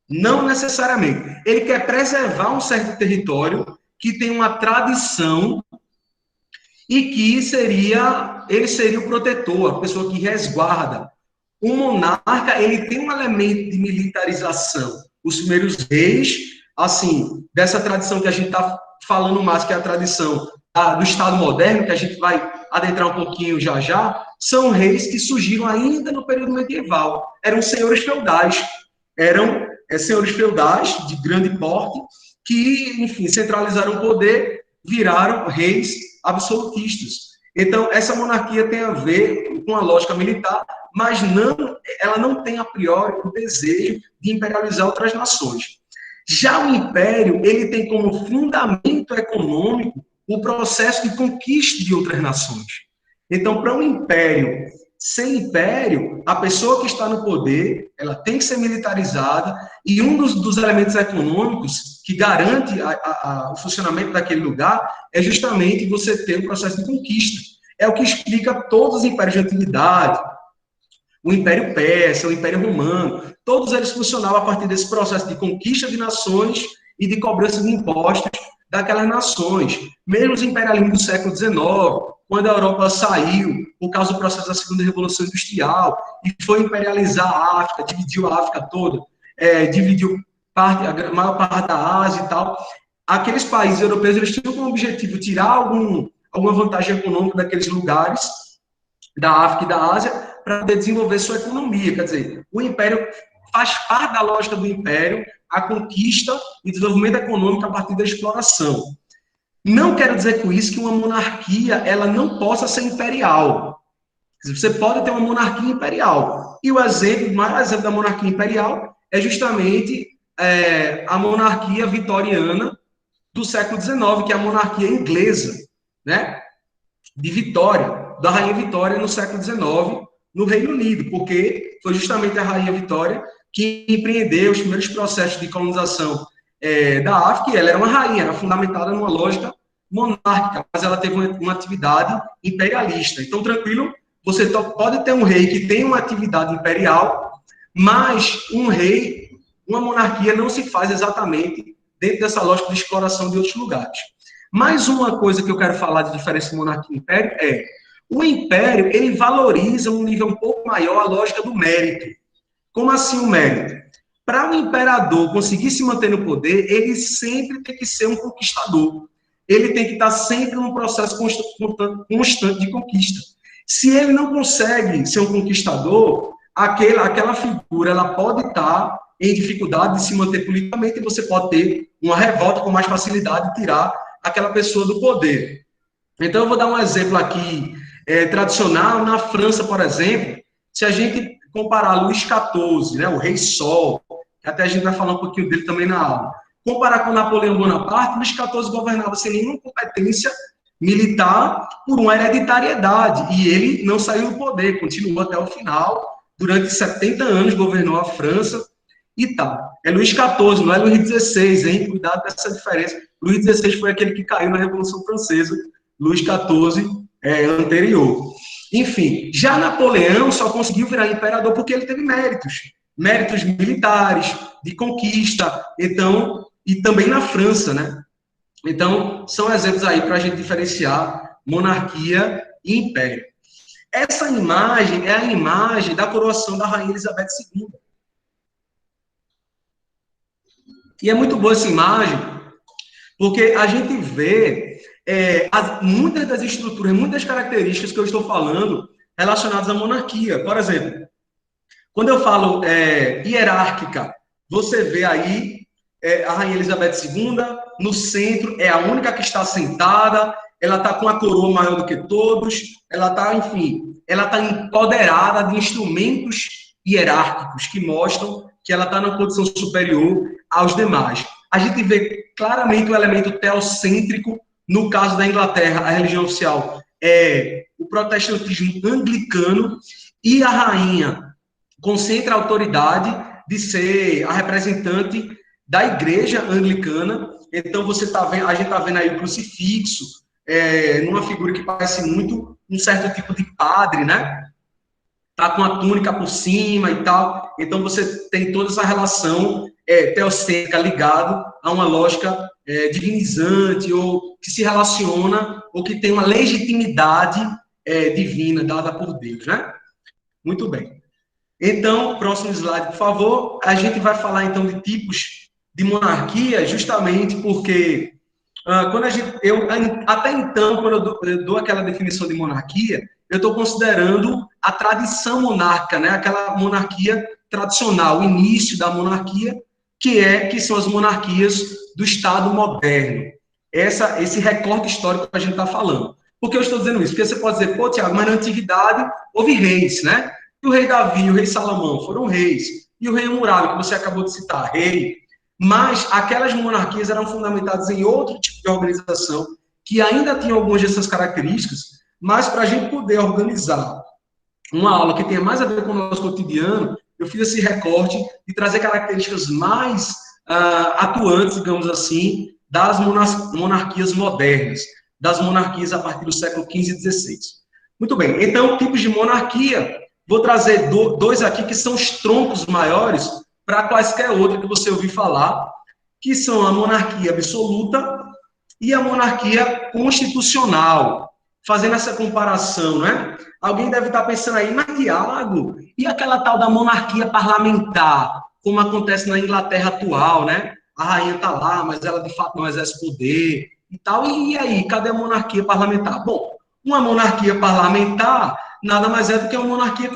Não necessariamente. Ele quer preservar um certo território que tem uma tradição e que ele seria o protetor, a pessoa que resguarda. O monarca, ele tem um elemento de militarização. Os primeiros reis, assim, dessa tradição que a gente está falando mais, que é a tradição do Estado moderno, que a gente vai adentrar um pouquinho já já, são reis que surgiram ainda no período medieval. Eram senhores feudais. Eram senhores feudais de grande porte que, enfim, centralizaram o poder, viraram reis absolutistas. Então, essa monarquia tem a ver com a lógica militar, mas ela não tem a priori o desejo de imperializar outras nações. Já o império, ele tem como fundamento econômico o processo de conquista de outras nações. Então, para um império, sem império, a pessoa que está no poder, ela tem que ser militarizada, e um dos elementos econômicos que garante o funcionamento daquele lugar é justamente você ter um processo de conquista. É o que explica todos os impérios de antiguidade, o Império Persa, o Império Romano, todos eles funcionavam a partir desse processo de conquista de nações e de cobrança de impostos daquelas nações. Mesmo os imperialismos do século XIX, quando a Europa saiu, por causa do processo da Segunda Revolução Industrial, e foi imperializar a África, dividiu a África toda, dividiu a maior parte da Ásia e tal, aqueles países europeus eles tinham como objetivo tirar alguma vantagem econômica daqueles lugares, da África e da Ásia, para poder desenvolver sua economia. Quer dizer, o império faz parte da lógica do império a conquista e desenvolvimento econômico a partir da exploração. Não quero dizer com isso que uma monarquia ela não possa ser imperial. Você pode ter uma monarquia imperial. E o maior exemplo da monarquia imperial é justamente a monarquia vitoriana do século XIX, que é a monarquia inglesa, né? De Vitória, da Rainha Vitória no século XIX, no Reino Unido, porque foi justamente a Rainha Vitória que empreendeu os primeiros processos de colonização da África, e ela era uma rainha, era fundamentada numa lógica monárquica, mas ela teve uma atividade imperialista. Então, tranquilo, você pode ter um rei que tem uma atividade imperial, mas uma monarquia não se faz exatamente dentro dessa lógica de exploração de outros lugares. Mais uma coisa que eu quero falar de diferença de monarquia e império é o império, ele valoriza um nível um pouco maior a lógica do mérito. Como assim o mérito? Para o imperador conseguir se manter no poder, ele sempre tem que ser um conquistador. Ele tem que estar sempre num processo constante de conquista. Se ele não consegue ser um conquistador, aquela figura ela pode estar em dificuldade de se manter politicamente e você pode ter uma revolta com mais facilidade de tirar aquela pessoa do poder. Então, eu vou dar um exemplo aqui tradicional. Na França, por exemplo, se a gente comparar Luís XIV, né, o Rei Sol, que até a gente vai falar um pouquinho dele também na aula, comparar com Napoleão Bonaparte, Luís XIV governava sem nenhuma competência militar por uma hereditariedade, e ele não saiu do poder, continuou até o final, durante 70 anos governou a França e tal. É Luís XIV, não é Luís XVI, hein? Cuidado com essa diferença. Luís XVI foi aquele que caiu na Revolução Francesa, Luís XIV anterior. Enfim, já Napoleão só conseguiu virar imperador porque ele teve méritos militares, de conquista, então, e também na França, né? Então, são exemplos aí para a gente diferenciar monarquia e império. Essa imagem é a imagem da coroação da Rainha Elizabeth II. E é muito boa essa imagem, porque a gente vê muitas das estruturas, muitas características que eu estou falando relacionadas à monarquia. Por exemplo, quando eu falo hierárquica, você vê aí a Rainha Elizabeth II no centro, é a única que está sentada, ela está com a coroa maior do que todos, ela está, enfim, ela está empoderada de instrumentos hierárquicos que mostram que ela está numa posição superior aos demais. A gente vê claramente o elemento teocêntrico. No caso da Inglaterra, a religião oficial é o protestantismo anglicano, e a rainha concentra a autoridade de ser a representante da igreja anglicana. Então, a gente está vendo aí o crucifixo, numa figura que parece muito um certo tipo de padre, né? Tá com a túnica por cima e tal. Então, você tem toda essa relação teocêntrica ligado a uma lógica divinizante, ou que se relaciona, ou que tem uma legitimidade divina dada por Deus, né? Muito bem. Então, próximo slide, por favor. A gente vai falar, então, de tipos de monarquia, justamente porque até então, quando eu dou aquela definição de monarquia, eu estou considerando a tradição monárquica, né? Aquela monarquia tradicional, o início da monarquia, que são as monarquias do Estado moderno. Esse recorte histórico que a gente está falando. Por que eu estou dizendo isso? Porque você pode dizer, pô, Tiago, mas na antiguidade houve reis, né? E o rei Davi e o rei Salomão foram reis. E o rei Hammurabi, que você acabou de citar, rei. Mas aquelas monarquias eram fundamentadas em outro tipo de organização, que ainda tinha algumas dessas características, mas para a gente poder organizar uma aula que tenha mais a ver com o nosso cotidiano, eu fiz esse recorte e trazer características mais atuantes, digamos assim, das monarquias modernas, das monarquias a partir do século XV e XVI. Muito bem, então, tipos de monarquia, vou trazer dois aqui que são os troncos maiores para quaisquer outra que você ouvir falar, que são a monarquia absoluta e a monarquia constitucional. Fazendo essa comparação, né? Alguém deve estar pensando aí, mas Tiago, e aquela tal da monarquia parlamentar, como acontece na Inglaterra atual, né? A rainha está lá, mas ela de fato não exerce poder e tal. E aí, cadê a monarquia parlamentar? Bom, uma monarquia parlamentar nada mais é do que uma monarquia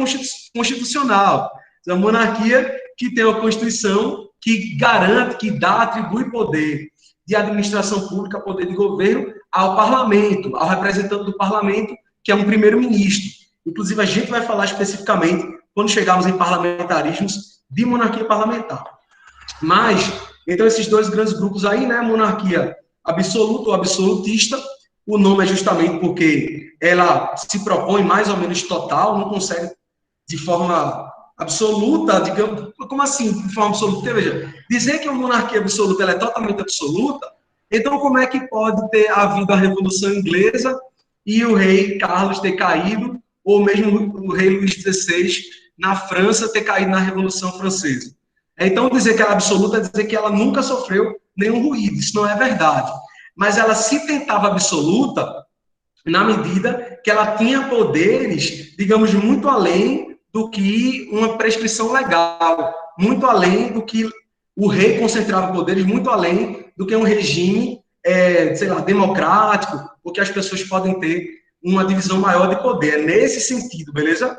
constitucional. É uma monarquia que tem uma Constituição que garante, que dá, atribui poder de administração pública, poder de governo, ao parlamento, ao representante do parlamento, que é um primeiro-ministro. Inclusive, a gente vai falar especificamente, quando chegarmos em parlamentarismos, de monarquia parlamentar. Mas, então, esses dois grandes grupos aí, né, monarquia absoluta ou absolutista, o nome é justamente porque ela se propõe mais ou menos total, não consegue de forma absoluta, digamos, como assim, de forma absoluta? Porque, veja, dizer que uma monarquia absoluta ela é totalmente absoluta, então como é que pode ter havido a Revolução Inglesa e o rei Carlos ter caído, ou mesmo o rei Luís XVI na França ter caído na Revolução Francesa? Então, dizer que ela é absoluta é dizer que ela nunca sofreu nenhum ruído, isso não é verdade. Mas ela se tentava absoluta na medida que ela tinha poderes, digamos, muito além do que uma prescrição legal, muito além do que o rei concentrava poderes, muito além do que um regime, sei lá, democrático, porque as pessoas podem ter uma divisão maior de poder. É nesse sentido, beleza?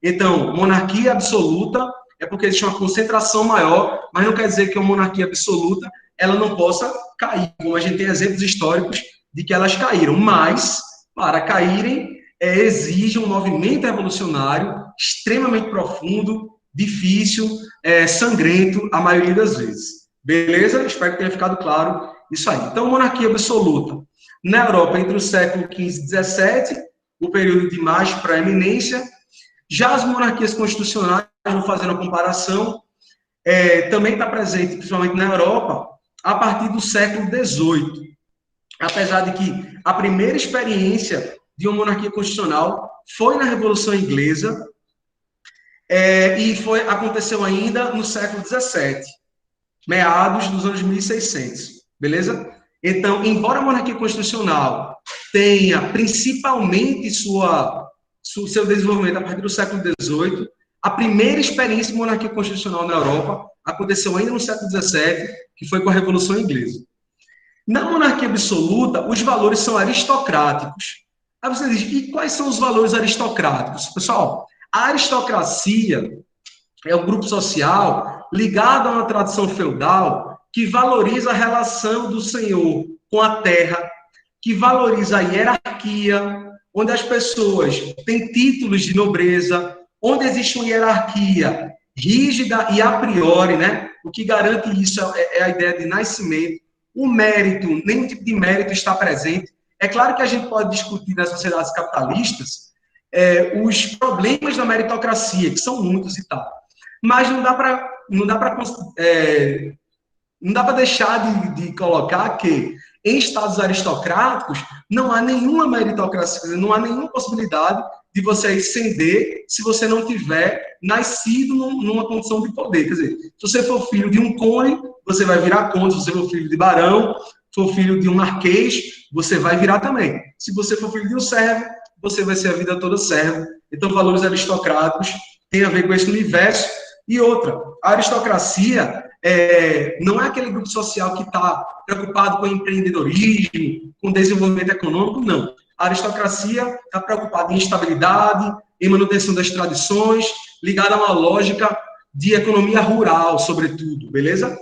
Então, monarquia absoluta é porque existe uma concentração maior, mas não quer dizer que uma monarquia absoluta ela não possa cair, como a gente tem exemplos históricos de que elas caíram, mas para caírem, exige um movimento revolucionário extremamente profundo, difícil, sangrento, a maioria das vezes. Beleza? Espero que tenha ficado claro isso aí. Então, monarquia absoluta. Na Europa, entre o século XV e XVII, o período de mais proeminência. Já as monarquias constitucionais, vou fazer uma comparação, também está presente, principalmente na Europa, a partir do século XVIII. Apesar de que a primeira experiência de uma monarquia constitucional foi na Revolução Inglesa, e aconteceu ainda no século XVII, meados dos anos 1600, beleza? Então, embora a monarquia constitucional tenha principalmente seu desenvolvimento a partir do século XVIII, a primeira experiência de monarquia constitucional na Europa aconteceu ainda no século XVII, que foi com a Revolução Inglesa. Na monarquia absoluta, os valores são aristocráticos. Aí você diz, e quais são os valores aristocráticos? Pessoal, a aristocracia é um grupo social ligado a uma tradição feudal que valoriza a relação do senhor com a terra, que valoriza a hierarquia, onde as pessoas têm títulos de nobreza, onde existe uma hierarquia rígida e a priori, né? O que garante isso é a ideia de nascimento. O mérito, nenhum tipo de mérito está presente. É claro que a gente pode discutir nas sociedades capitalistas os problemas da meritocracia, que são muitos e tal. Mas não dá para deixar de colocar que em estados aristocráticos não há nenhuma meritocracia, não há nenhuma possibilidade de você ascender se você não tiver nascido numa condição de poder. Quer dizer, se você for filho de um conde, você vai virar conde. Se você for filho de barão, for filho de um marquês, você vai virar também. Se você for filho de um servo, você vai ser a vida toda servo. Então, valores aristocráticos têm a ver com esse universo. E outra, a aristocracia não é aquele grupo social que está preocupado com empreendedorismo, com desenvolvimento econômico, não. A aristocracia está preocupada em estabilidade, em manutenção das tradições, ligada a uma lógica de economia rural, sobretudo, beleza?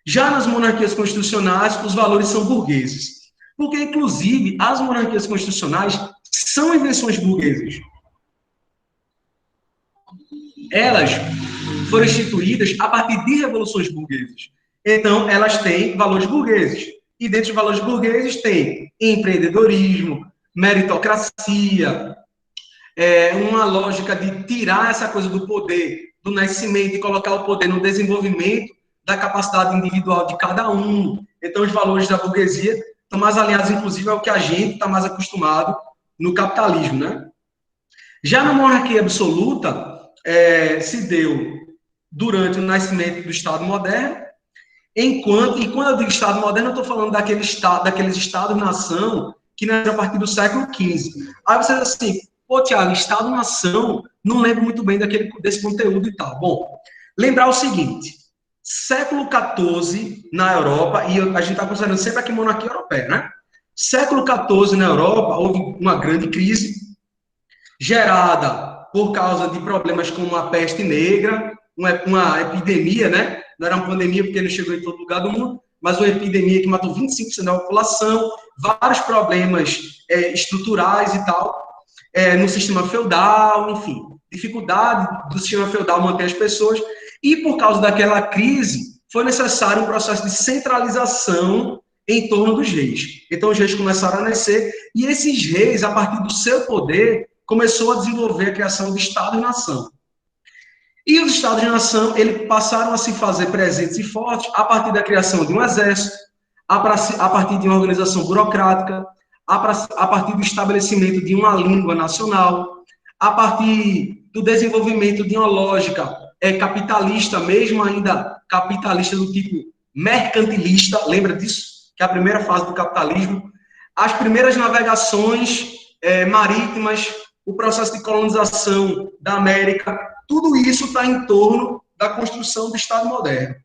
Já nas monarquias constitucionais, os valores são burgueses. Porque, inclusive, as monarquias constitucionais são invenções burguesas. Elas foram instituídas a partir de revoluções burguesas. Então, elas têm valores burgueses. E dentro dos valores burgueses tem empreendedorismo, meritocracia, uma lógica de tirar essa coisa do poder, do nascimento, e colocar o poder no desenvolvimento da capacidade individual de cada um. Então, os valores da burguesia estão mais alinhados, inclusive, ao que a gente está mais acostumado no capitalismo, né? Já na monarquia absoluta, se deu durante o nascimento do Estado moderno, e quando eu digo Estado moderno, eu estou falando daqueles Estados-nação que nasceram a partir do século XV. Aí você diz assim, pô, Tiago, Estado-nação, não lembro muito bem desse conteúdo e tal. Bom, lembrar o seguinte, século XIV na Europa, e a gente está considerando sempre aqui monarquia europeia, né? Século XIV na Europa, houve uma grande crise gerada por causa de problemas como a peste negra, uma epidemia, né? Não era uma pandemia porque não chegou em todo lugar do mundo, mas uma epidemia que matou 25% da população, vários problemas estruturais e tal, no sistema feudal, enfim, dificuldade do sistema feudal manter as pessoas, e por causa daquela crise, foi necessário um processo de centralização em torno dos reis. Então, os reis começaram a nascer, e esses reis, a partir do seu poder, começou a desenvolver a criação de Estado e nação. E os Estados de nação, eles passaram a se fazer presentes e fortes a partir da criação de um exército, a partir de uma organização burocrática, a partir do estabelecimento de uma língua nacional, a partir do desenvolvimento de uma lógica capitalista, mesmo ainda capitalista do tipo mercantilista, lembra disso? Que é a primeira fase do capitalismo. As primeiras navegações marítimas, o processo de colonização da América, tudo isso está em torno da construção do Estado moderno.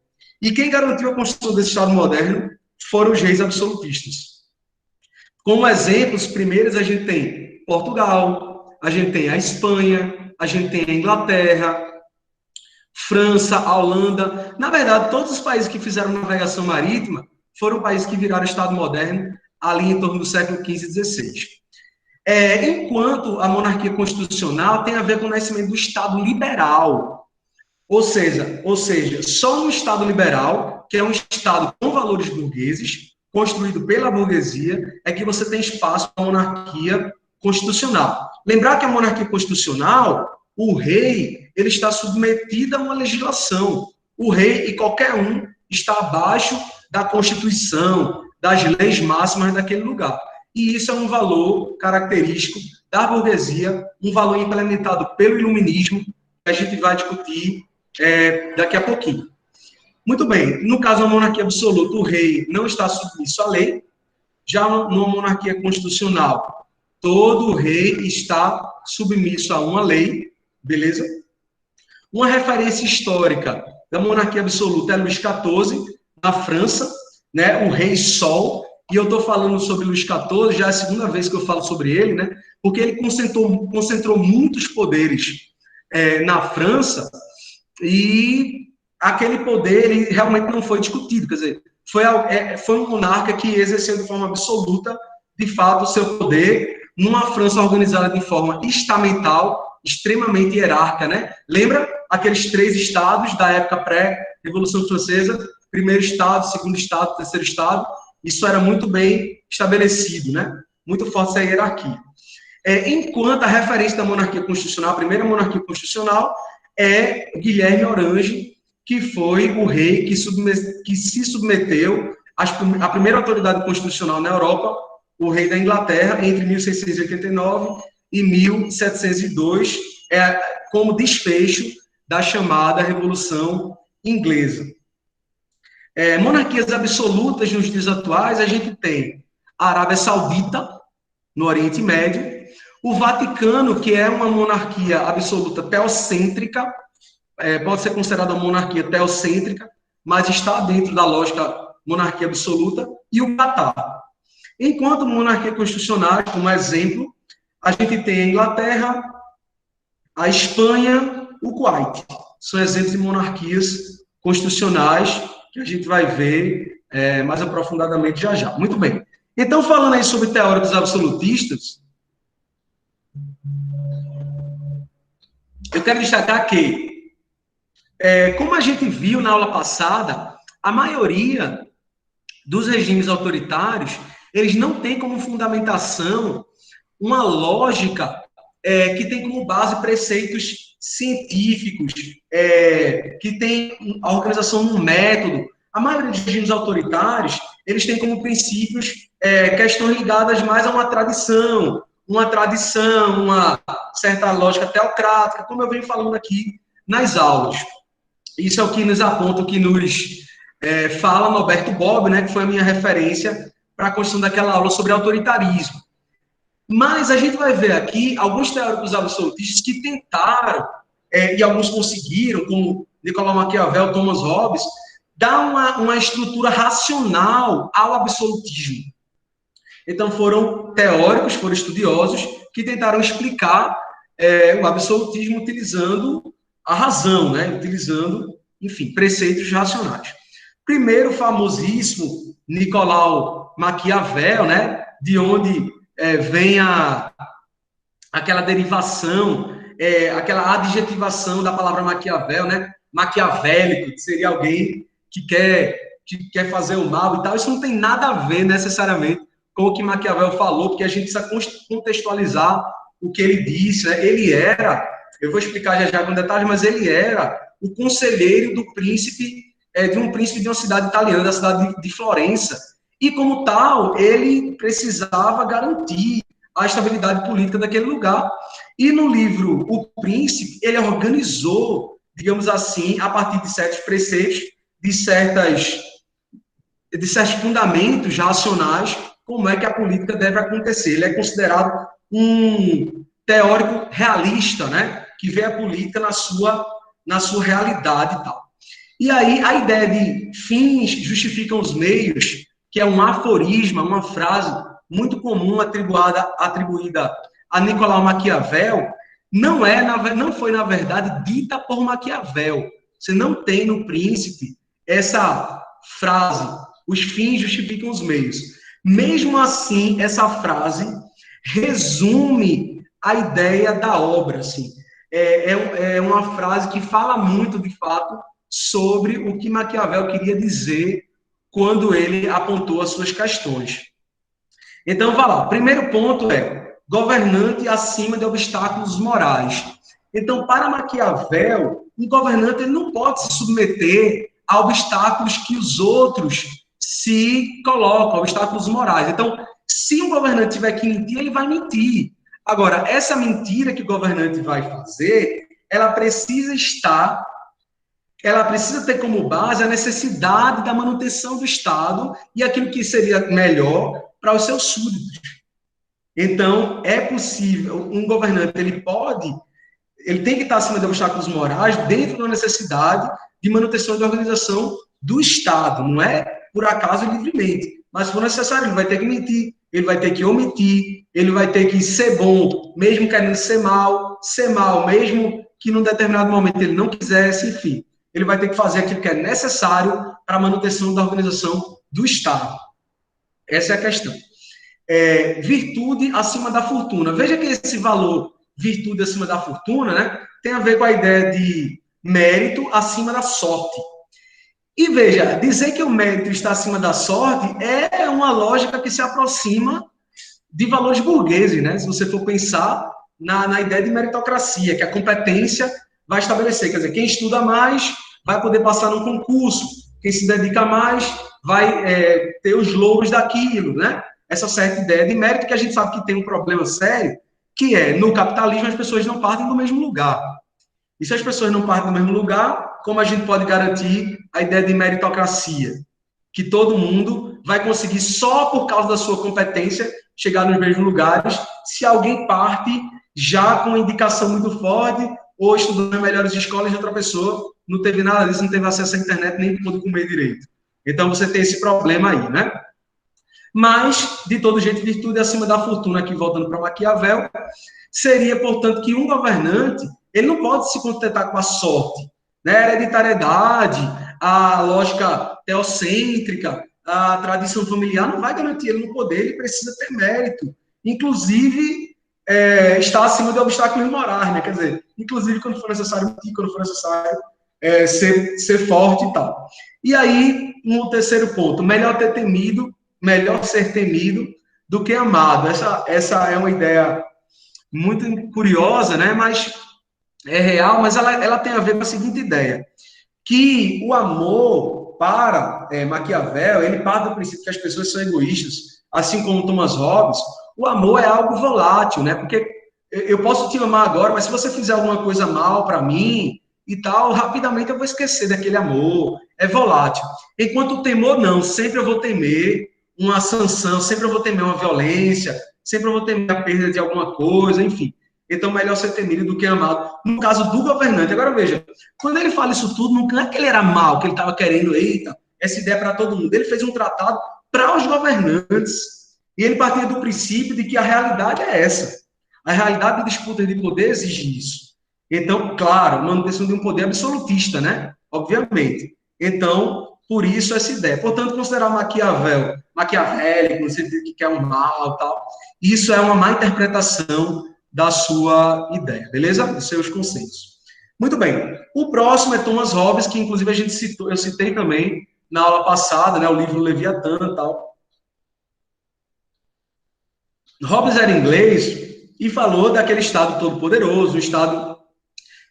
E quem garantiu a construção desse Estado moderno foram os reis absolutistas. Como exemplos primeiros, a gente tem Portugal, a gente tem a Espanha, a gente tem a Inglaterra, França, a Holanda. Na verdade, todos os países que fizeram navegação marítima foram países que viraram Estado moderno ali em torno do século XV e XVI. Enquanto a monarquia constitucional tem a ver com o nascimento do Estado liberal. Ou seja, só no Estado liberal, que é um Estado com valores burgueses, construído pela burguesia, é que você tem espaço para a monarquia constitucional. Lembrar que a monarquia constitucional, o rei, ele está submetido a uma legislação. O rei e qualquer um está abaixo da Constituição, das leis máximas daquele lugar. E isso é um valor característico da burguesia, um valor implementado pelo iluminismo, que a gente vai discutir daqui a pouquinho. Muito bem, no caso da monarquia absoluta, o rei não está submisso à lei. Já numa monarquia constitucional, todo rei está submisso a uma lei, beleza? Uma referência histórica da monarquia absoluta é Luís XIV, na França, né, o rei Sol, e eu estou falando sobre Luís XIV, já é a segunda vez que eu falo sobre ele, né, porque ele concentrou muitos poderes na França, e aquele poder ele realmente não foi discutido, quer dizer, foi um monarca que exerceu de forma absoluta, de fato, o seu poder numa França organizada de forma estamental, extremamente hierárquica, né? Lembra aqueles 3 estados da época pré-Revolução Francesa? Primeiro estado, segundo estado, terceiro estado. Isso era muito bem estabelecido, né? Muito forte essa hierarquia. Enquanto a referência da monarquia constitucional, a primeira monarquia constitucional, é Guilherme Orange, que foi o rei que se submeteu à primeira autoridade constitucional na Europa, o rei da Inglaterra, entre 1689 e 1702, como desfecho da chamada Revolução Inglesa. Monarquias absolutas nos dias atuais, a gente tem a Arábia Saudita, no Oriente Médio, o Vaticano, que é uma monarquia absoluta teocêntrica, pode ser considerada uma monarquia teocêntrica, mas está dentro da lógica monarquia absoluta, e o Catar. Enquanto monarquia constitucional, como exemplo, a gente tem a Inglaterra, a Espanha, o Kuwait. São exemplos de monarquias constitucionais que a gente vai ver mais aprofundadamente já já. Muito bem. Então, falando aí sobre teóricos absolutistas, eu quero destacar que, como a gente viu na aula passada, a maioria dos regimes autoritários, eles não têm como fundamentação uma lógica que tem como base preceitos científicos, que tem a organização num método. A maioria dos regimes autoritários, eles têm como princípios questões ligadas mais a uma tradição, uma certa lógica teocrática, como eu venho falando aqui nas aulas. Isso é o que nos aponta, o que nos fala Norberto Bobbio, né, que foi a minha referência para a construção daquela aula sobre autoritarismo. Mas a gente vai ver aqui alguns teóricos absolutistas que tentaram, e alguns conseguiram, como Nicolau Maquiavel, Thomas Hobbes, dar uma estrutura racional ao absolutismo. Então, foram teóricos, foram estudiosos, que tentaram explicar o absolutismo utilizando a razão, né? Utilizando, enfim, preceitos racionais. Primeiro, famosíssimo, Nicolau Maquiavel, né? De onde vem aquela derivação, aquela adjetivação da palavra Maquiavel, né? Maquiavélico, que seria alguém que quer fazer o mal e tal. Isso não tem nada a ver, necessariamente, com o que Maquiavel falou, porque a gente precisa contextualizar o que ele disse, né? Ele era, eu vou explicar já com detalhes, mas ele era o conselheiro do príncipe, de um príncipe de uma cidade italiana, da cidade de Florença, e como tal, ele precisava garantir a estabilidade política daquele lugar. E no livro O Príncipe, ele organizou, digamos assim, a partir de certos preceitos, de certos fundamentos racionais, como é que a política deve acontecer. Ele é considerado um teórico realista, né? Que vê a política na sua realidade e tal. E aí, a ideia de fins justificam os meios, que é um aforisma, uma frase muito comum atribuída a Nicolau Maquiavel, não foi, na verdade, dita por Maquiavel. Você não tem no Príncipe essa frase, os fins justificam os meios. Mesmo assim, essa frase, resume a ideia da obra, assim. É uma frase que fala muito, de fato, sobre o que Maquiavel queria dizer quando ele apontou as suas questões. Então, vá lá. Primeiro ponto é governante acima de obstáculos morais. Então, para Maquiavel, um governante ele não pode se submeter a obstáculos que os outros se colocam, obstáculos morais. Então, se um governante tiver que mentir, ele vai mentir. Agora, essa mentira que o governante vai fazer, ela precisa ter como base a necessidade da manutenção do Estado e aquilo que seria melhor para os seus súditos. Então, é possível, um governante, ele tem que estar acima de obstáculos morais dentro da necessidade de manutenção da organização do Estado, não é por acaso livremente, mas se for necessário, ele vai ter que mentir, ele vai ter que omitir, ele vai ter que ser bom, mesmo querendo ser mal mesmo que num determinado momento ele não quisesse, enfim, ele vai ter que fazer aquilo que é necessário para a manutenção da organização do Estado. Essa é a questão. Virtude acima da fortuna. Veja que esse valor, virtude acima da fortuna, né, tem a ver com a ideia de mérito acima da sorte. E veja, dizer que o mérito está acima da sorte é uma lógica que se aproxima de valores burgueses, né? Se você for pensar na ideia de meritocracia, que a competência vai estabelecer, quer dizer, quem estuda mais vai poder passar num concurso, quem se dedica mais vai ter os louros daquilo, né? Essa certa ideia de mérito que a gente sabe que tem um problema sério, que é, no capitalismo, as pessoas não partem do mesmo lugar. E se as pessoas não partem do mesmo lugar, como a gente pode garantir a ideia de meritocracia? Que todo mundo vai conseguir, só por causa da sua competência, chegar nos mesmos lugares, se alguém parte já com uma indicação muito forte, ou estudando em melhores escolas de outra pessoa, não teve nada disso, não teve acesso à internet, nem pôde comer direito. Então, você tem esse problema aí, né? Mas, de todo jeito, virtude acima da fortuna, aqui voltando para Maquiavel, seria, portanto, que um governante, ele não pode se contentar com a sorte, né? A hereditariedade, a lógica teocêntrica, a tradição familiar não vai garantir ele no poder, ele precisa ter mérito. Inclusive, está acima de obstáculos morais, né? Quer dizer, inclusive quando for necessário mentir, quando for necessário ser forte e tal. E aí, um terceiro ponto, melhor ser temido do que amado. Essa é uma ideia muito curiosa, né? Mas é real, mas ela tem a ver com a seguinte ideia, que o amor, para Maquiavel, ele parte do princípio que as pessoas são egoístas, assim como Thomas Hobbes. O amor é algo volátil, né? Porque eu posso te amar agora, mas se você fizer alguma coisa mal para mim e tal, rapidamente eu vou esquecer daquele amor. É volátil. Enquanto o temor, não. Sempre eu vou temer uma sanção, sempre eu vou temer uma violência, sempre eu vou temer a perda de alguma coisa, enfim. Então, melhor ser temido do que amado. No caso do governante, agora veja, quando ele fala isso tudo, não é que ele era mal, que ele estava querendo, eita, essa ideia para todo mundo. Ele fez um tratado para os governantes. E ele partia do princípio de que a realidade é essa. A realidade de disputa de poder exige isso. Então, claro, manutenção de um poder absolutista, né? Obviamente. Então, por isso essa ideia. Portanto, considerar maquiavélico, no sentido que quer um mal e tal, isso é uma má interpretação da sua ideia, beleza? Dos seus conceitos. Muito bem. O próximo é Thomas Hobbes, que inclusive eu citei também na aula passada, né? O livro Leviatã e tal. Hobbes era inglês e falou daquele Estado todo-poderoso, um Estado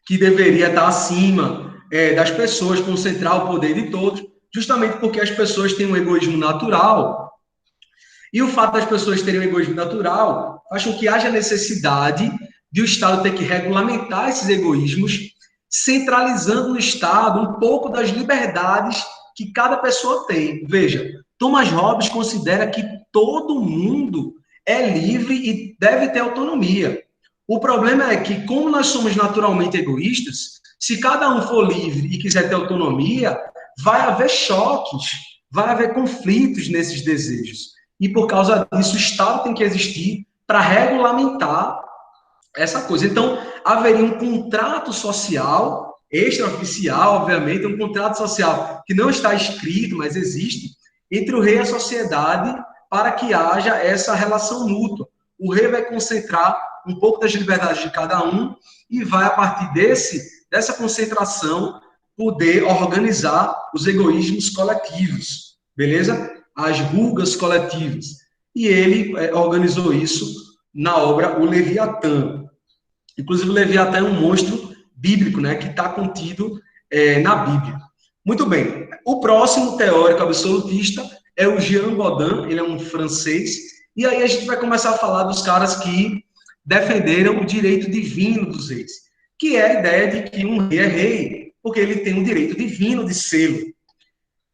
que deveria estar acima das pessoas, concentrar o poder de todos, justamente porque as pessoas têm um egoísmo natural. E o fato das pessoas terem um egoísmo natural faz com que haja necessidade de o Estado ter que regulamentar esses egoísmos, centralizando no Estado um pouco das liberdades que cada pessoa tem. Veja, Thomas Hobbes considera que todo mundo é livre e deve ter autonomia. O problema é que, como nós somos naturalmente egoístas, se cada um for livre e quiser ter autonomia, vai haver choques, vai haver conflitos nesses desejos. E, por causa disso, o Estado tem que existir para regulamentar essa coisa. Então, haveria um contrato social, extraoficial, obviamente, um contrato social que não está escrito, mas existe, entre o rei e a sociedade, para que haja essa relação mútua. o rei vai concentrar um pouco das liberdades de cada um e vai, a partir dessa concentração, poder organizar os egoísmos coletivos, beleza? As rugas coletivas. E ele organizou isso na obra O Leviatã. Inclusive, o Leviatã é um monstro bíblico, né, que está contido na Bíblia. Muito bem. O próximo teórico absolutista é o Jean Bodin, ele é um francês, e aí a gente vai começar a falar dos caras que defenderam o direito divino dos reis, que é a ideia de que um rei é rei porque ele tem um direito divino de ser.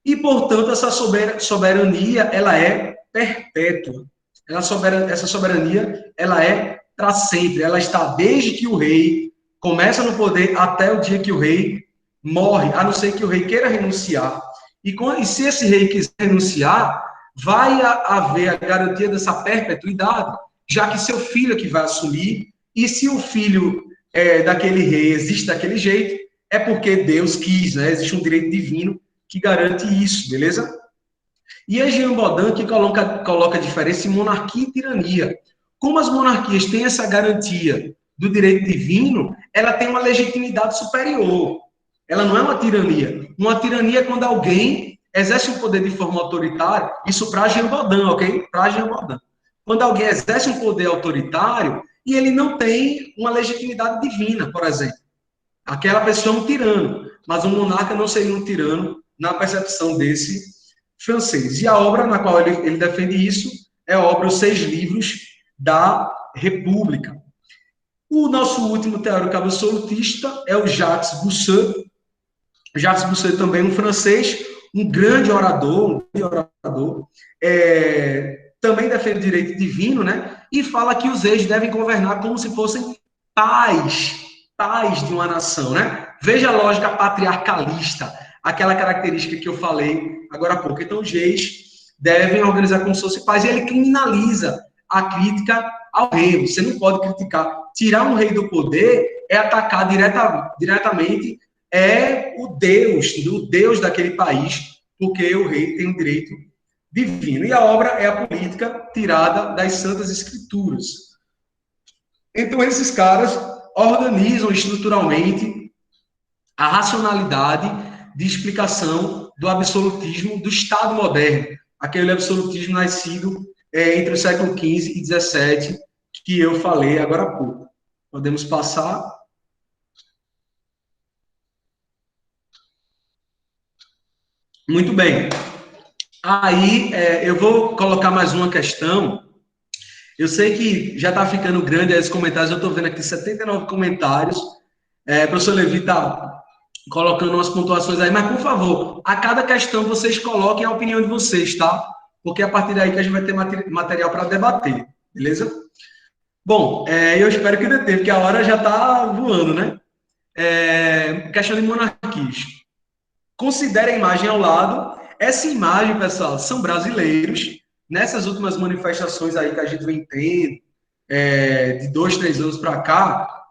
E, portanto, essa soberania, ela é perpétua. Essa soberania, ela é para sempre. Ela está desde que o rei começa no poder até o dia que o rei morre, a não ser que o rei queira renunciar. E se esse rei quiser renunciar, vai haver a garantia dessa perpetuidade, já que seu filho é que vai assumir, e se o filho daquele rei existe daquele jeito, é porque Deus quis, né? Existe um direito divino que garante isso, beleza? E é Jean Bodin que coloca a diferença em monarquia e tirania. Como as monarquias têm essa garantia do direito divino, ela tem uma legitimidade superior. Ela não é uma tirania. Uma tirania é quando alguém exerce um poder de forma autoritária, isso para Jean Bodin, ok? Para Jean Bodin. Quando alguém exerce um poder autoritário e ele não tem uma legitimidade divina, por exemplo. Aquela pessoa é um tirano, mas um monarca não seria um tirano na percepção desse francês. E a obra na qual ele defende isso é a obra Os Seis Livros da República. O nosso último teórico absolutista é o Jacques Bossuet. Jacques Bossuet também é um francês, um grande orador, também defende o direito divino, né? E fala que os reis devem governar como se fossem pais de uma nação, né? Veja a lógica patriarcalista, aquela característica que eu falei agora há pouco. Então, os reis devem organizar como se fossem pais, e ele criminaliza a crítica ao rei. Você não pode criticar. Tirar um rei do poder é atacar diretamente o Deus daquele país, porque o rei tem um direito divino. E a obra é a política tirada das Santas Escrituras. Então, esses caras organizam estruturalmente a racionalidade de explicação do absolutismo do Estado moderno, aquele absolutismo nascido entre o século XV e XVII, que eu falei agora há pouco. Podemos passar. Muito bem. Aí, eu vou colocar mais uma questão. Eu sei que já está ficando grande aí os comentários, eu estou vendo aqui 79 comentários. O professor Levi está colocando umas pontuações aí, mas, por favor, a cada questão vocês coloquem a opinião de vocês, tá? Porque é a partir daí que a gente vai ter material para debater, beleza? Bom, eu espero que dê tempo, porque a hora já está voando, né? Questão de monarquias. Considere a imagem ao lado. Essa imagem, pessoal, são brasileiros. Nessas últimas manifestações aí que a gente vem tendo, de 2, 3 anos para cá,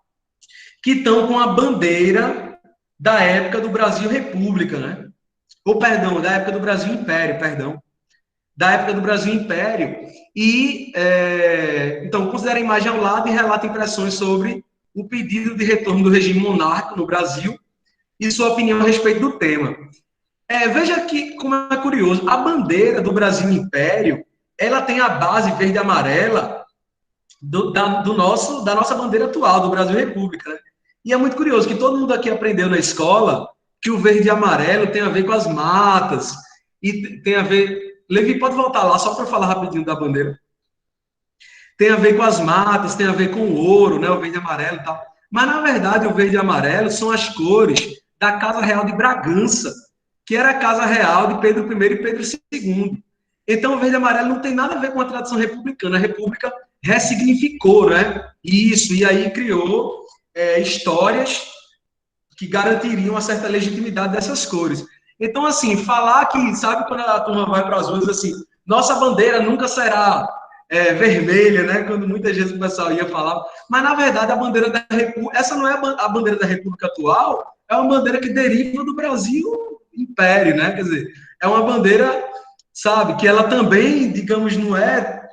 que estão com a bandeira da época do Brasil República, né? Ou, perdão, da época do Brasil Império, perdão. Da época do Brasil Império. E, então, considere a imagem ao lado e relata impressões sobre o pedido de retorno do regime monárquico no Brasil e sua opinião a respeito do tema. Veja que, como é curioso, a bandeira do Brasil Império, ela tem a base verde e amarela da nossa bandeira atual, do Brasil República, né? E é muito curioso que todo mundo aqui aprendeu na escola que o verde e amarelo tem a ver com as matas, e tem a ver... Levi, pode voltar lá, só para falar rapidinho da bandeira. Tem a ver com as matas, tem a ver com o ouro, né? O verde e amarelo e tal. Mas, na verdade, o verde e amarelo são as cores da Casa Real de Bragança, que era a Casa Real de Pedro I e Pedro II. Então, o verde e amarelo não tem nada a ver com a tradição republicana. A República ressignificou, né? Isso, e aí criou histórias que garantiriam uma certa legitimidade dessas cores. Então, assim, falar que, sabe quando a turma vai para as ruas, assim, nossa bandeira nunca será vermelha, né? Quando muitas vezes o pessoal ia falar. Mas, na verdade, a bandeira da República, essa não é a bandeira da República atual, é uma bandeira que deriva do Brasil Império, né? Quer dizer, é uma bandeira, sabe, que ela também, digamos, não é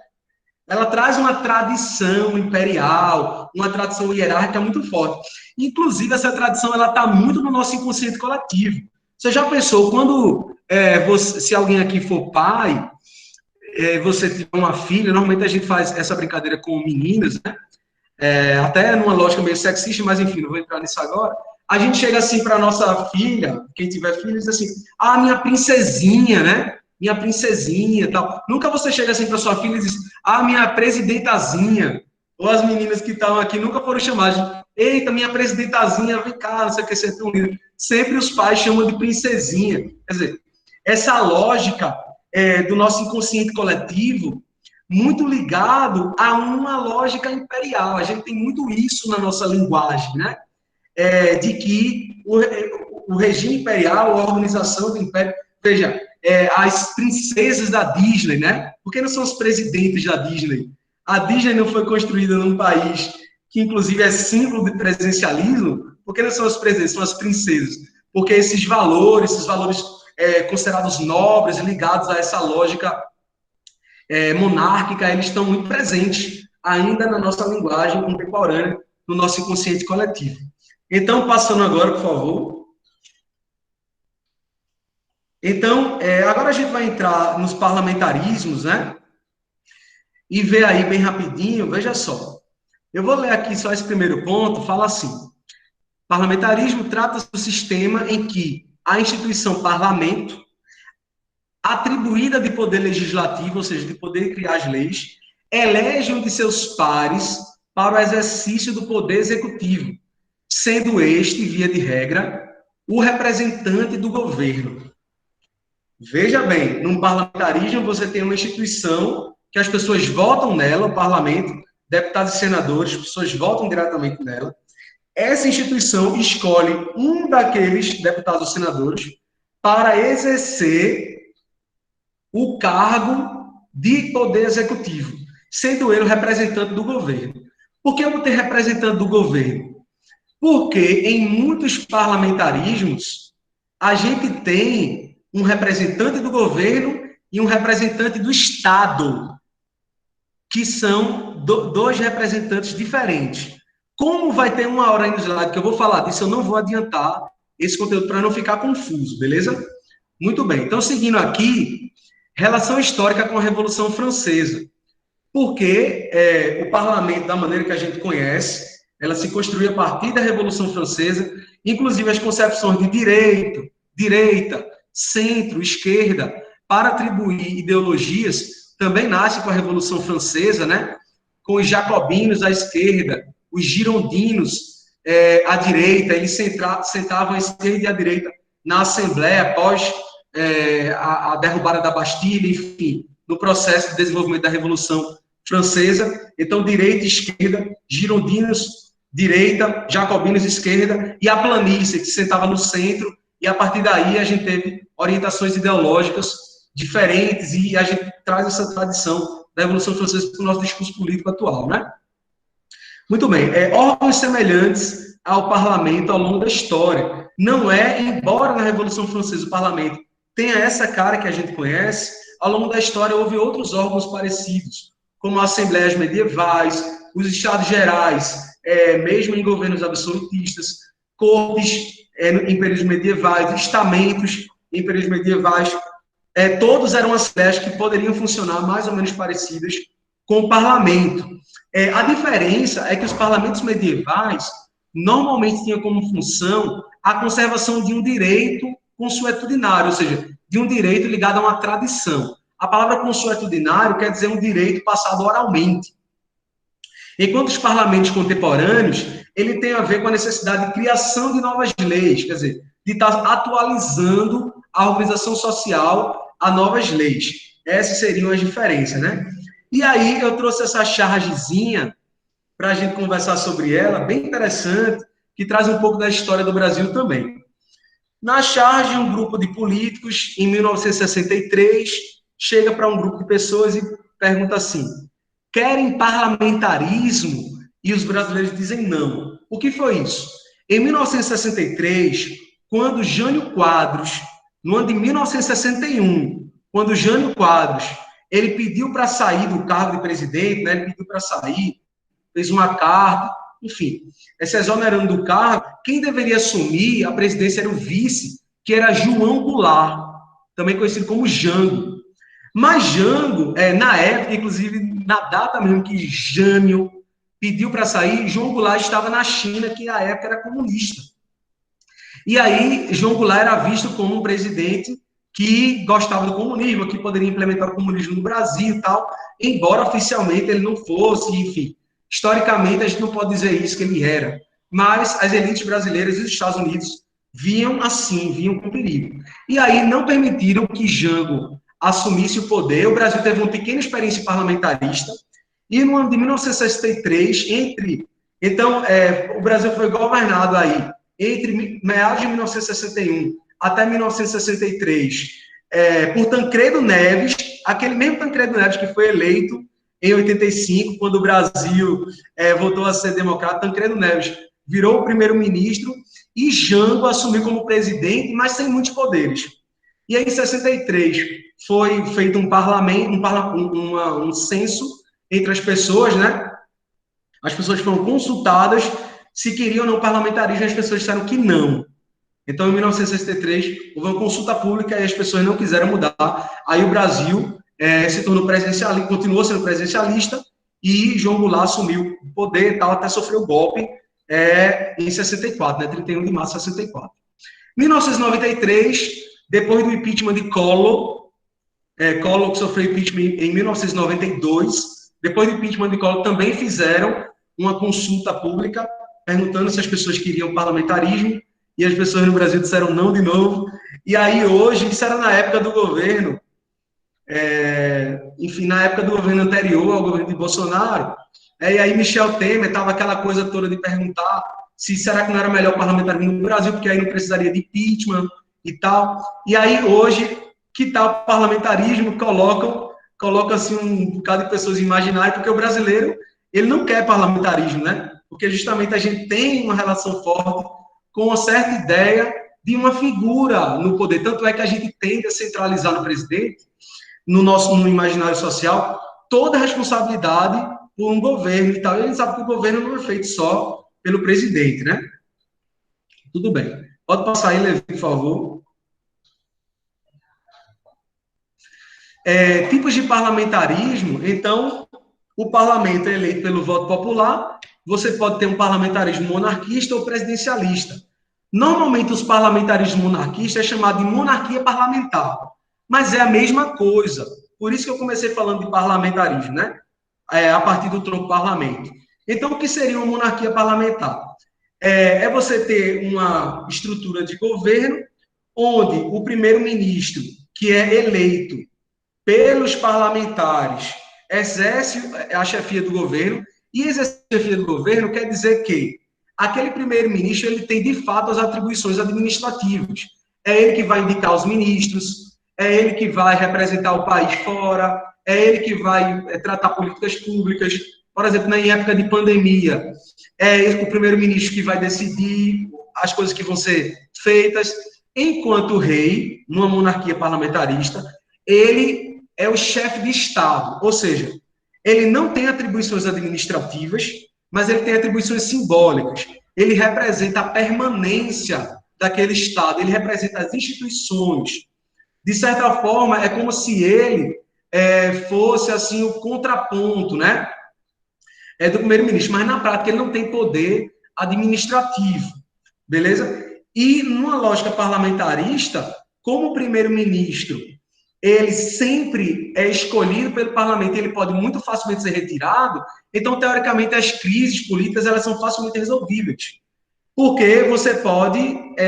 ela traz uma tradição imperial, uma tradição hierárquica muito forte. Inclusive, essa tradição ela está muito no nosso inconsciente coletivo. Você já pensou, quando se alguém aqui for pai, você tiver uma filha, normalmente a gente faz essa brincadeira com meninas, né? Até numa lógica meio sexista, mas enfim, não vou entrar nisso agora. A gente chega assim para nossa filha, quem tiver filho, diz assim: ah, minha princesinha, né? Minha princesinha, tal. Nunca você chega assim para sua filha e diz: ah, minha presidentazinha. Ou as meninas que estão aqui nunca foram chamadas de: eita, minha presidentazinha, vem cá, não sei o que, você é tão lindo. Sempre os pais chamam de princesinha. Quer dizer, essa lógica do nosso inconsciente coletivo muito ligado a uma lógica imperial. A gente tem muito isso na nossa linguagem, né? De que o regime imperial, a organização do império, veja, as princesas da Disney, né? Por que não são os presidentes da Disney? A Disney não foi construída num país que, inclusive, é símbolo de presidencialismo. Por que não são os presidentes? São as princesas. Porque esses valores considerados nobres, ligados a essa lógica monárquica, eles estão muito presentes ainda na nossa linguagem contemporânea, no nosso inconsciente coletivo. Então, passando agora, por favor. Então, agora a gente vai entrar nos parlamentarismos, né? E ver aí bem rapidinho, veja só. Eu vou ler aqui só esse primeiro ponto, fala assim: parlamentarismo trata-se do sistema em que a instituição parlamento, atribuída de poder legislativo, ou seja, de poder criar as leis, elege um de seus pares para o exercício do poder executivo, sendo este, via de regra, o representante do governo. Veja bem, num parlamentarismo você tem uma instituição que as pessoas votam nela, o parlamento, deputados e senadores, pessoas votam diretamente nela. Essa instituição escolhe um daqueles deputados ou senadores para exercer o cargo de poder executivo, sendo ele o representante do governo. Por que eu vou ter representante do governo? Porque em muitos parlamentarismos a gente tem um representante do governo e um representante do Estado, que são dois representantes diferentes. Como vai ter uma hora aí no slide que eu vou falar disso, eu não vou adiantar esse conteúdo para não ficar confuso, beleza? Muito bem. Então, seguindo aqui, relação histórica com a Revolução Francesa. Porque o parlamento, da maneira que a gente conhece, ela se construiu a partir da Revolução Francesa, inclusive as concepções de direita, centro, esquerda, para atribuir ideologias, também nasce com a Revolução Francesa, né? Com os jacobinos à esquerda, os girondinos à direita, eles sentavam a esquerda e a direita na Assembleia após a derrubada da Bastilha, enfim, no processo de desenvolvimento da Revolução Francesa. Então, direita e esquerda, girondinos, direita, jacobinos, esquerda, e a planície, que sentava no centro, e a partir daí a gente teve orientações ideológicas diferentes, e a gente traz essa tradição da Revolução Francesa para o nosso discurso político atual, né? Muito bem, órgãos semelhantes ao parlamento ao longo da história. Não embora na Revolução Francesa o parlamento tenha essa cara que a gente conhece, ao longo da história houve outros órgãos parecidos, como assembleias medievais, os estados gerais, mesmo em governos absolutistas, cortes em períodos medievais, estamentos em períodos medievais, todos eram assembleias que poderiam funcionar mais ou menos parecidas com o parlamento. A diferença é que os parlamentos medievais normalmente tinham como função a conservação de um direito consuetudinário, ou seja, de um direito ligado a uma tradição. A palavra consuetudinário quer dizer um direito passado oralmente. Enquanto os parlamentos contemporâneos, ele tem a ver com a necessidade de criação de novas leis, quer dizer, de estar atualizando a organização social a novas leis. Essas seriam as diferenças, né? E aí eu trouxe essa chargezinha para a gente conversar sobre ela, bem interessante, que traz um pouco da história do Brasil também. Na charge, um grupo de políticos, em 1963, chega para um grupo de pessoas e pergunta assim: querem parlamentarismo? E os brasileiros dizem não. O que foi isso? Em 1963, quando Jânio Quadros, no ano de 1961, quando Jânio Quadros, ele pediu para sair do cargo de presidente, né? Ele pediu para sair, fez uma carta, enfim, se exonerando do cargo. Quem deveria assumir a presidência era o vice, que era João Goulart, também conhecido como Jango. Mas Jango, na época, inclusive na data mesmo que Jânio pediu para sair, João Goulart estava na China, que na época era comunista. E aí, João Goulart era visto como um presidente que gostava do comunismo, que poderia implementar o comunismo no Brasil e tal, embora oficialmente ele não fosse, enfim. Historicamente, a gente não pode dizer isso que ele era. Mas as elites brasileiras e os Estados Unidos viam assim, viam com perigo. E aí não permitiram que Jango assumisse o poder. O Brasil teve uma pequena experiência parlamentarista. E no ano de 1963, então, o Brasil foi governado aí entre meados de 1961 até 1963, por Tancredo Neves, aquele mesmo Tancredo Neves que foi eleito em 85, quando o Brasil voltou a ser democrata. Tancredo Neves virou o primeiro-ministro e Jango assumiu como presidente, mas sem muitos poderes. E aí, em 63, foi feito um parlamento, um censo entre as pessoas, né? As pessoas foram consultadas se queriam ou não parlamentarismo, e as pessoas disseram que não. Então, em 1963, houve uma consulta pública e as pessoas não quiseram mudar. Aí o Brasil se tornou presidencialista, continuou sendo presidencialista, e João Goulart assumiu o poder e tal, até sofreu o golpe em 64, né, 31 de março de 64. Em 1993, depois do impeachment de Collor, Collor que sofreu impeachment em 1992, depois do impeachment de Collor também fizeram uma consulta pública, perguntando se as pessoas queriam parlamentarismo, e as pessoas no Brasil disseram não de novo. E aí hoje, isso era na época do governo, enfim, na época do governo anterior ao governo de Bolsonaro, e aí Michel Temer estava aquela coisa toda de perguntar se será que não era melhor parlamentarismo no Brasil, porque aí não precisaria de impeachment e tal. E aí hoje, que tal parlamentarismo? Colocam assim um bocado de pessoas imaginárias, porque o brasileiro, ele não quer parlamentarismo, né? Porque justamente a gente tem uma relação forte com uma certa ideia de uma figura no poder. Tanto é que a gente tende a centralizar no presidente, no imaginário social, toda a responsabilidade por um governo e tal. E a gente sabe que o governo não é feito só pelo presidente, né? Tudo bem. Pode passar aí, Levi, por favor. Tipos de parlamentarismo. Então, o parlamento é eleito pelo voto popular. Você pode ter um parlamentarismo monarquista ou presidencialista. Normalmente, os parlamentarismos monarquistas é chamado de monarquia parlamentar, mas é a mesma coisa. Por isso que eu comecei falando de parlamentarismo, né? A partir do tronco parlamento. Então, o que seria uma monarquia parlamentar? É você ter uma estrutura de governo onde o primeiro-ministro, que é eleito pelos parlamentares, exerce a chefia do governo, e exercer a chefia do governo quer dizer que aquele primeiro-ministro ele tem, de fato, as atribuições administrativas. É ele que vai indicar os ministros, é ele que vai representar o país fora, é ele que vai tratar políticas públicas. Por exemplo, em época de pandemia, é o primeiro-ministro que vai decidir as coisas que vão ser feitas, enquanto o rei, numa monarquia parlamentarista, ele é o chefe de Estado, ou seja, ele não tem atribuições administrativas, mas ele tem atribuições simbólicas. Ele representa a permanência daquele Estado, ele representa as instituições. De certa forma, é como se ele fosse assim o contraponto, né? Do primeiro-ministro, mas na prática ele não tem poder administrativo, beleza? E numa lógica parlamentarista, como o primeiro-ministro ele sempre é escolhido pelo parlamento, ele pode muito facilmente ser retirado, então, teoricamente, as crises políticas elas são facilmente resolvíveis. Porque você pode,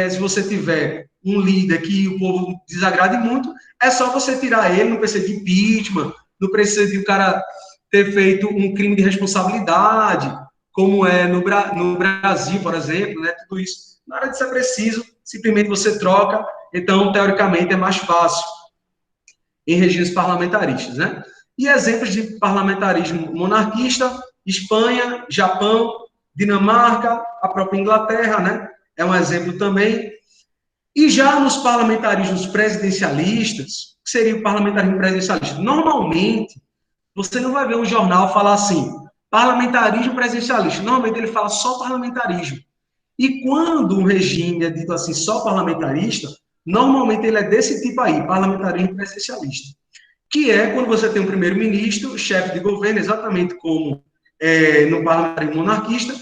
se você tiver um líder que o povo desagrade muito, é só você tirar ele, não precisa de impeachment, não precisa de o cara ter feito um crime de responsabilidade, como é no Brasil, por exemplo, né? Tudo isso. Na hora de ser preciso, simplesmente você troca, então, teoricamente, é mais fácil em regimes parlamentaristas, né? E exemplos de parlamentarismo monarquista: Espanha, Japão, Dinamarca, a própria Inglaterra, né? É um exemplo também. E já nos parlamentarismos presidencialistas, que seria o parlamentarismo presidencialista, normalmente, você não vai ver um jornal falar assim, parlamentarismo presidencialista. Normalmente ele fala só parlamentarismo. E quando um regime é dito assim, só parlamentarista, normalmente ele é desse tipo aí, parlamentarismo presidencialista. Que é quando você tem um primeiro-ministro, chefe de governo, exatamente como no parlamentarismo monarquista,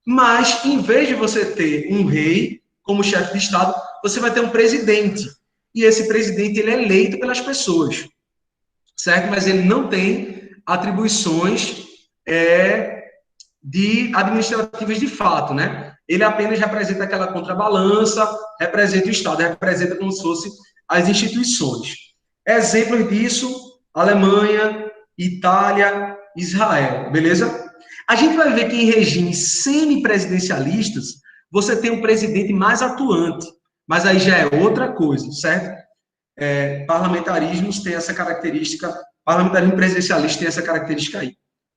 mas em vez de você ter um rei como chefe de Estado, você vai ter um presidente. E esse presidente ele é eleito pelas pessoas, certo? Mas ele não tem atribuições de administrativas de fato, né? Ele apenas representa aquela contrabalança, representa o Estado, representa como se fosse as instituições. Exemplos disso, Alemanha, Itália, Israel, beleza? A gente vai ver que em regimes semipresidencialistas, você tem um presidente mais atuante, mas aí já é outra coisa, certo? Parlamentarismos tem essa característica, parlamentarismo presidencialista tem essa característica aí.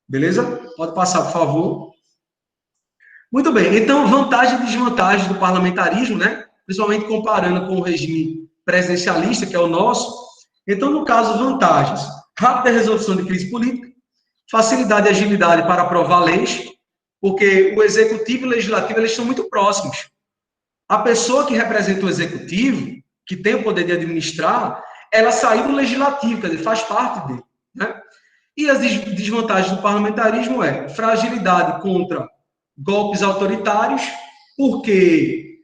Beleza? Pode passar, por favor. Muito bem. Então, vantagens e desvantagens do parlamentarismo, né? Principalmente comparando com o regime presidencialista, que é o nosso. Então, no caso, vantagens. Rápida resolução de crise política, facilidade e agilidade para aprovar leis, porque o executivo e o legislativo, eles são muito próximos. A pessoa que representa o executivo, que tem o poder de administrar, ela saiu do legislativo, quer dizer, faz parte dele, né? E as desvantagens do parlamentarismo é fragilidade contra golpes autoritários, porque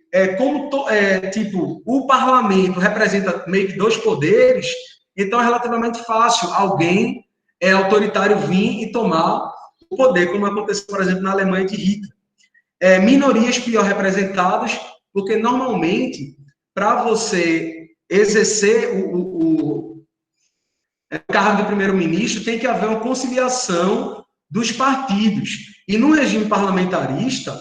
tipo, o parlamento representa meio que dois poderes, então é relativamente fácil alguém autoritário vir e tomar o poder, como aconteceu, por exemplo, na Alemanha de Hitler. Minorias pior representadas, porque normalmente, para você exercer o cargo de primeiro-ministro, tem que haver uma conciliação dos partidos. E no regime parlamentarista,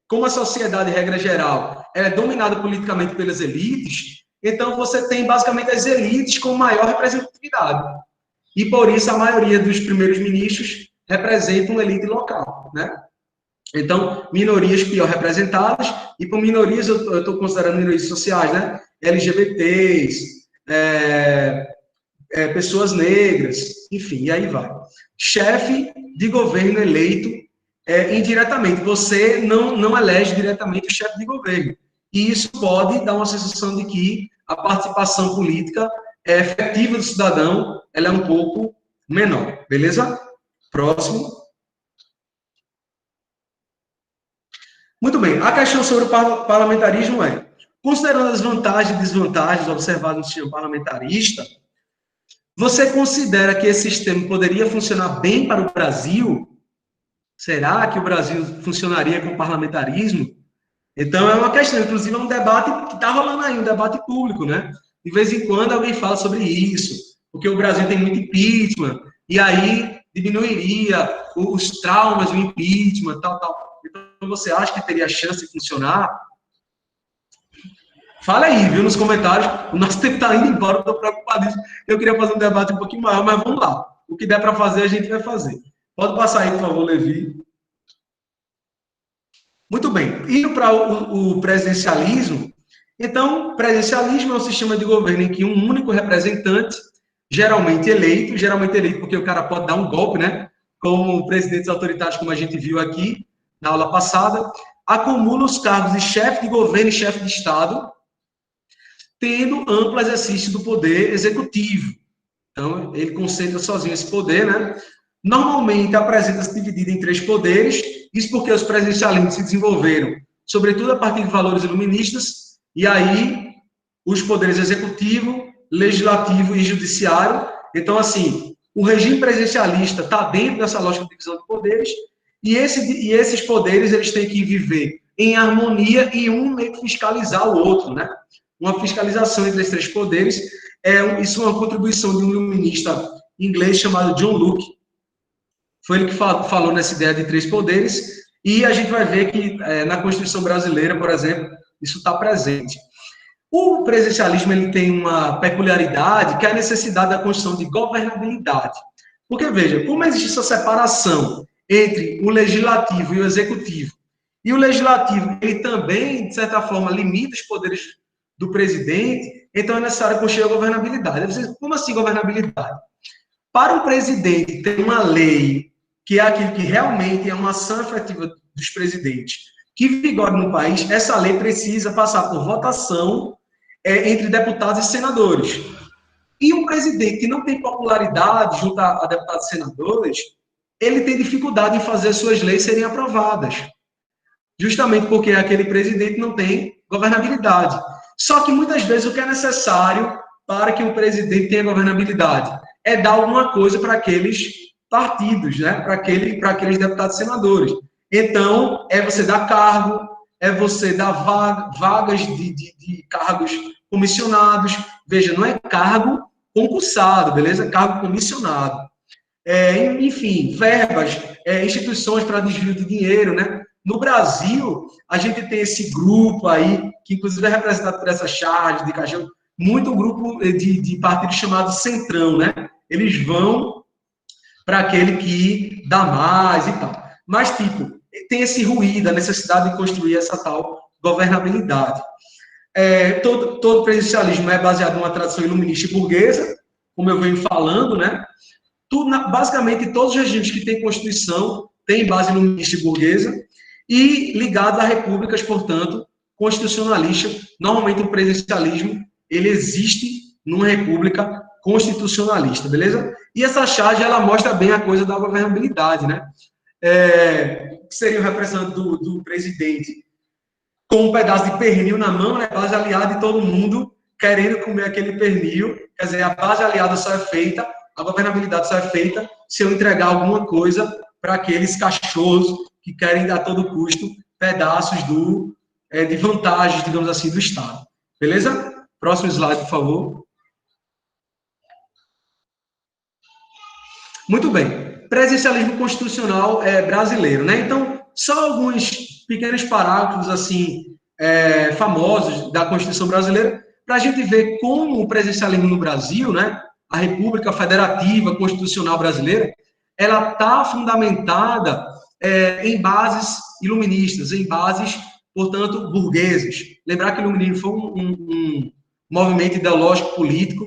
como a sociedade, regra geral, é dominada politicamente pelas elites, então você tem basicamente as elites com maior representatividade. E por isso a maioria dos primeiros ministros representam uma elite local, né? Então, minorias pior representadas, e por minorias eu estou considerando minorias sociais, né? LGBTs, pessoas negras, enfim, e aí vai. Chefe de governo eleito indiretamente. Você não elege diretamente o chefe de governo. E isso pode dar uma sensação de que a participação política efetiva do cidadão ela é um pouco menor. Beleza? Próximo. Muito bem. A questão sobre o parlamentarismo é, considerando as vantagens e desvantagens observadas no sistema parlamentarista, você considera que esse sistema poderia funcionar bem para o Brasil? Será que o Brasil funcionaria com parlamentarismo? Então, é uma questão, inclusive é um debate que está rolando aí, um debate público, né? De vez em quando alguém fala sobre isso, porque o Brasil tem muito impeachment, e aí diminuiria os traumas do impeachment, tal. Então, você acha que teria chance de funcionar? Fala aí, viu, nos comentários. O nosso tempo está indo embora, eu estou preocupadíssimo. Eu queria fazer um debate um pouquinho maior, mas vamos lá. O que der para fazer, a gente vai fazer. Pode passar aí, por favor, Levi. Muito bem. Indo para o presidencialismo. Então, presidencialismo é um sistema de governo em que um único representante, geralmente eleito porque o cara pode dar um golpe, né? Como presidentes autoritários, como a gente viu aqui na aula passada, acumula os cargos de chefe de governo e chefe de Estado, tendo amplo exercício do poder executivo. Então, ele concentra sozinho esse poder, né? Normalmente, apresenta-se dividido em três poderes, isso porque os presidencialismos se desenvolveram, sobretudo a partir de valores iluministas, e aí os poderes executivo, legislativo e judiciário. Então, assim, o regime presidencialista está dentro dessa lógica de divisão de poderes, e esses poderes eles têm que viver em harmonia e um meio que fiscalizar o outro, né? Uma fiscalização entre esses três poderes. Isso é uma contribuição de um iluminista inglês chamado John Locke. Foi ele que falou nessa ideia de três poderes, e a gente vai ver que na Constituição brasileira, por exemplo, isso está presente. O presidencialismo ele tem uma peculiaridade, que é a necessidade da construção de governabilidade. Porque, veja, como existe essa separação entre o legislativo e o executivo, e o legislativo, ele também, de certa forma, limita os poderes do presidente, então é necessário construir a governabilidade. Como assim governabilidade? Para o presidente ter uma lei, que é aquilo que realmente é uma ação efetiva dos presidentes, que vigore no país, essa lei precisa passar por votação entre deputados e senadores. E um presidente que não tem popularidade junto a deputados e senadores, ele tem dificuldade em fazer suas leis serem aprovadas. Justamente porque aquele presidente não tem governabilidade. Só que muitas vezes o que é necessário para que um presidente tenha governabilidade é dar alguma coisa para aqueles partidos, né? para aqueles deputados e senadores. Então, é você dar cargo, é você dar vagas de cargos comissionados. Veja, não é cargo concursado, beleza? Cargo comissionado. Enfim, verbas, instituições para desvio de dinheiro, né? No Brasil, a gente tem esse grupo aí, que inclusive é representado por essa charge de Caixão, muito grupo de partidos chamados Centrão, né? Eles vão para aquele que dá mais e tal. Mas, tipo, tem esse ruído, a necessidade de construir essa tal governabilidade. Todo presidencialismo é baseado numa tradição iluminista e burguesa, como eu venho falando, né? Basicamente, todos os regimes que têm Constituição têm base iluminista e burguesa, e ligados a repúblicas, portanto, constitucionalistas. Normalmente, o presidencialismo ele existe numa república constitucionalista, beleza? E essa charge, ela mostra bem a coisa da governabilidade, né? Que seria o representante do presidente com um pedaço de pernil na mão, né? Base aliada de todo mundo querendo comer aquele pernil. Quer dizer, a base aliada só é feita, a governabilidade só é feita se eu entregar alguma coisa para aqueles cachorros que querem, a todo custo, pedaços de vantagens, digamos assim, do Estado. Beleza? Próximo slide, por favor. Muito bem. Presidencialismo constitucional brasileiro, né? Então, só alguns pequenos parágrafos, assim, famosos da Constituição brasileira, para a gente ver como o presidencialismo no Brasil, né? A República Federativa Constitucional Brasileira, ela está fundamentada em bases iluministas, em bases, portanto, burguesas. Lembrar que o iluminismo foi um movimento ideológico político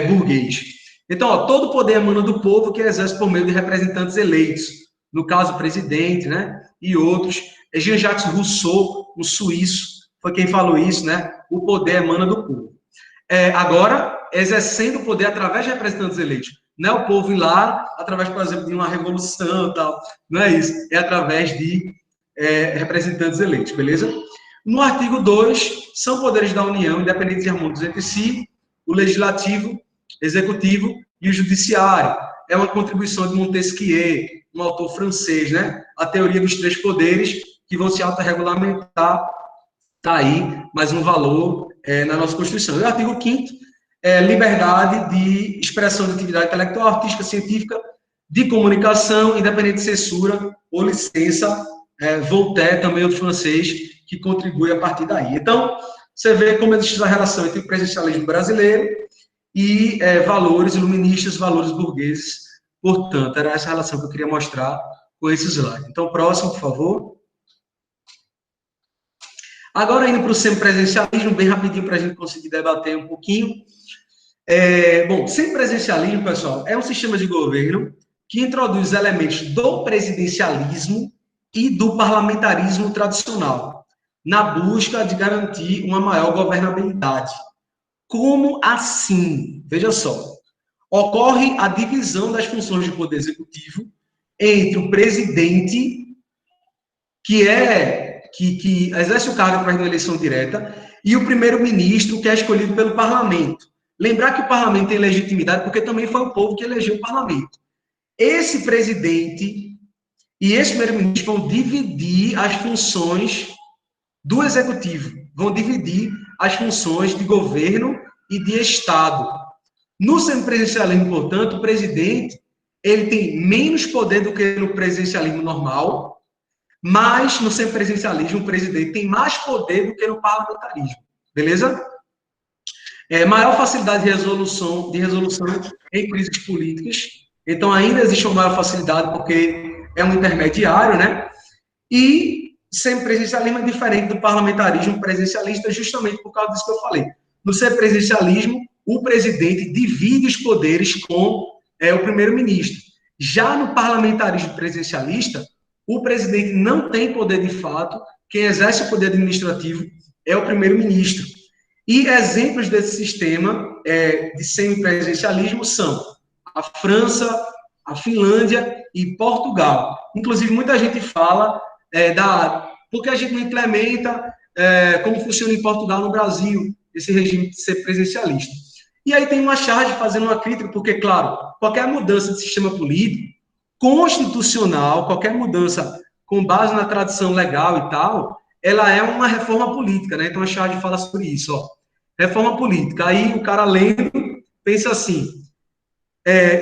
burguês. Então, todo o poder emana do povo, que exerce por meio de representantes eleitos, no caso, o presidente, né, e outros. Jean-Jacques Rousseau, um suíço, foi quem falou isso, né? O poder emana do povo. Agora, exercendo o poder através de representantes eleitos. Não é o povo ir lá, através, por exemplo, de uma revolução e tal. Não é isso. É através de representantes eleitos, beleza? No artigo 2, são poderes da União, independentes e harmônicos entre si, o legislativo, executivo e o judiciário. É uma contribuição de Montesquieu, um autor francês, né? A teoria dos três poderes que vão se autorregulamentar. Está aí mais um valor na nossa Constituição. E o artigo 5º, liberdade de expressão de atividade intelectual, artística, científica, de comunicação, independente de censura ou licença. Voltaire, também outro francês, que contribui a partir daí. Então, você vê como existe a relação entre o presidencialismo brasileiro e valores iluministas, valores burgueses. Portanto, era essa relação que eu queria mostrar com esse slide. Então, próximo, por favor. Agora, indo para o semipresencialismo, bem rapidinho para a gente conseguir debater um pouquinho. Bom, semipresencialismo, pessoal, é um sistema de governo que introduz elementos do presidencialismo e do parlamentarismo tradicional, na busca de garantir uma maior governabilidade. Como assim? Veja só. Ocorre a divisão das funções do poder executivo entre o presidente, que exerce o cargo através de uma eleição direta, e o primeiro-ministro, que é escolhido pelo parlamento. Lembrar que o parlamento tem legitimidade porque também foi o povo que elegeu o parlamento. Esse presidente e esse primeiro-ministro vão dividir as funções do executivo, vão dividir as funções de governo e de Estado. No semipresidencialismo, portanto, o presidente ele tem menos poder do que no presidencialismo normal, mas no semipresidencialismo o presidente tem mais poder do que no parlamentarismo. Beleza? Maior facilidade de resolução em crises políticas. Então, ainda existe uma maior facilidade porque é um intermediário, né? E semipresidencialismo é diferente do parlamentarismo presidencialista, justamente por causa disso que eu falei. No semipresidencialismo, o presidente divide os poderes com o primeiro-ministro. Já no parlamentarismo presidencialista, o presidente não tem poder de fato, quem exerce o poder administrativo é o primeiro-ministro. E exemplos desse sistema de semipresidencialismo são a França, a Finlândia e Portugal. Inclusive, muita gente fala porque a gente não implementa como funciona em Portugal, no Brasil, esse regime de ser presidencialista. E aí tem uma charge fazendo uma crítica, porque, claro, qualquer mudança de sistema político, constitucional, qualquer mudança com base na tradição legal e tal, ela é uma reforma política, né? Então a charge fala sobre isso, ó. Reforma política. Aí o cara lendo, pensa assim,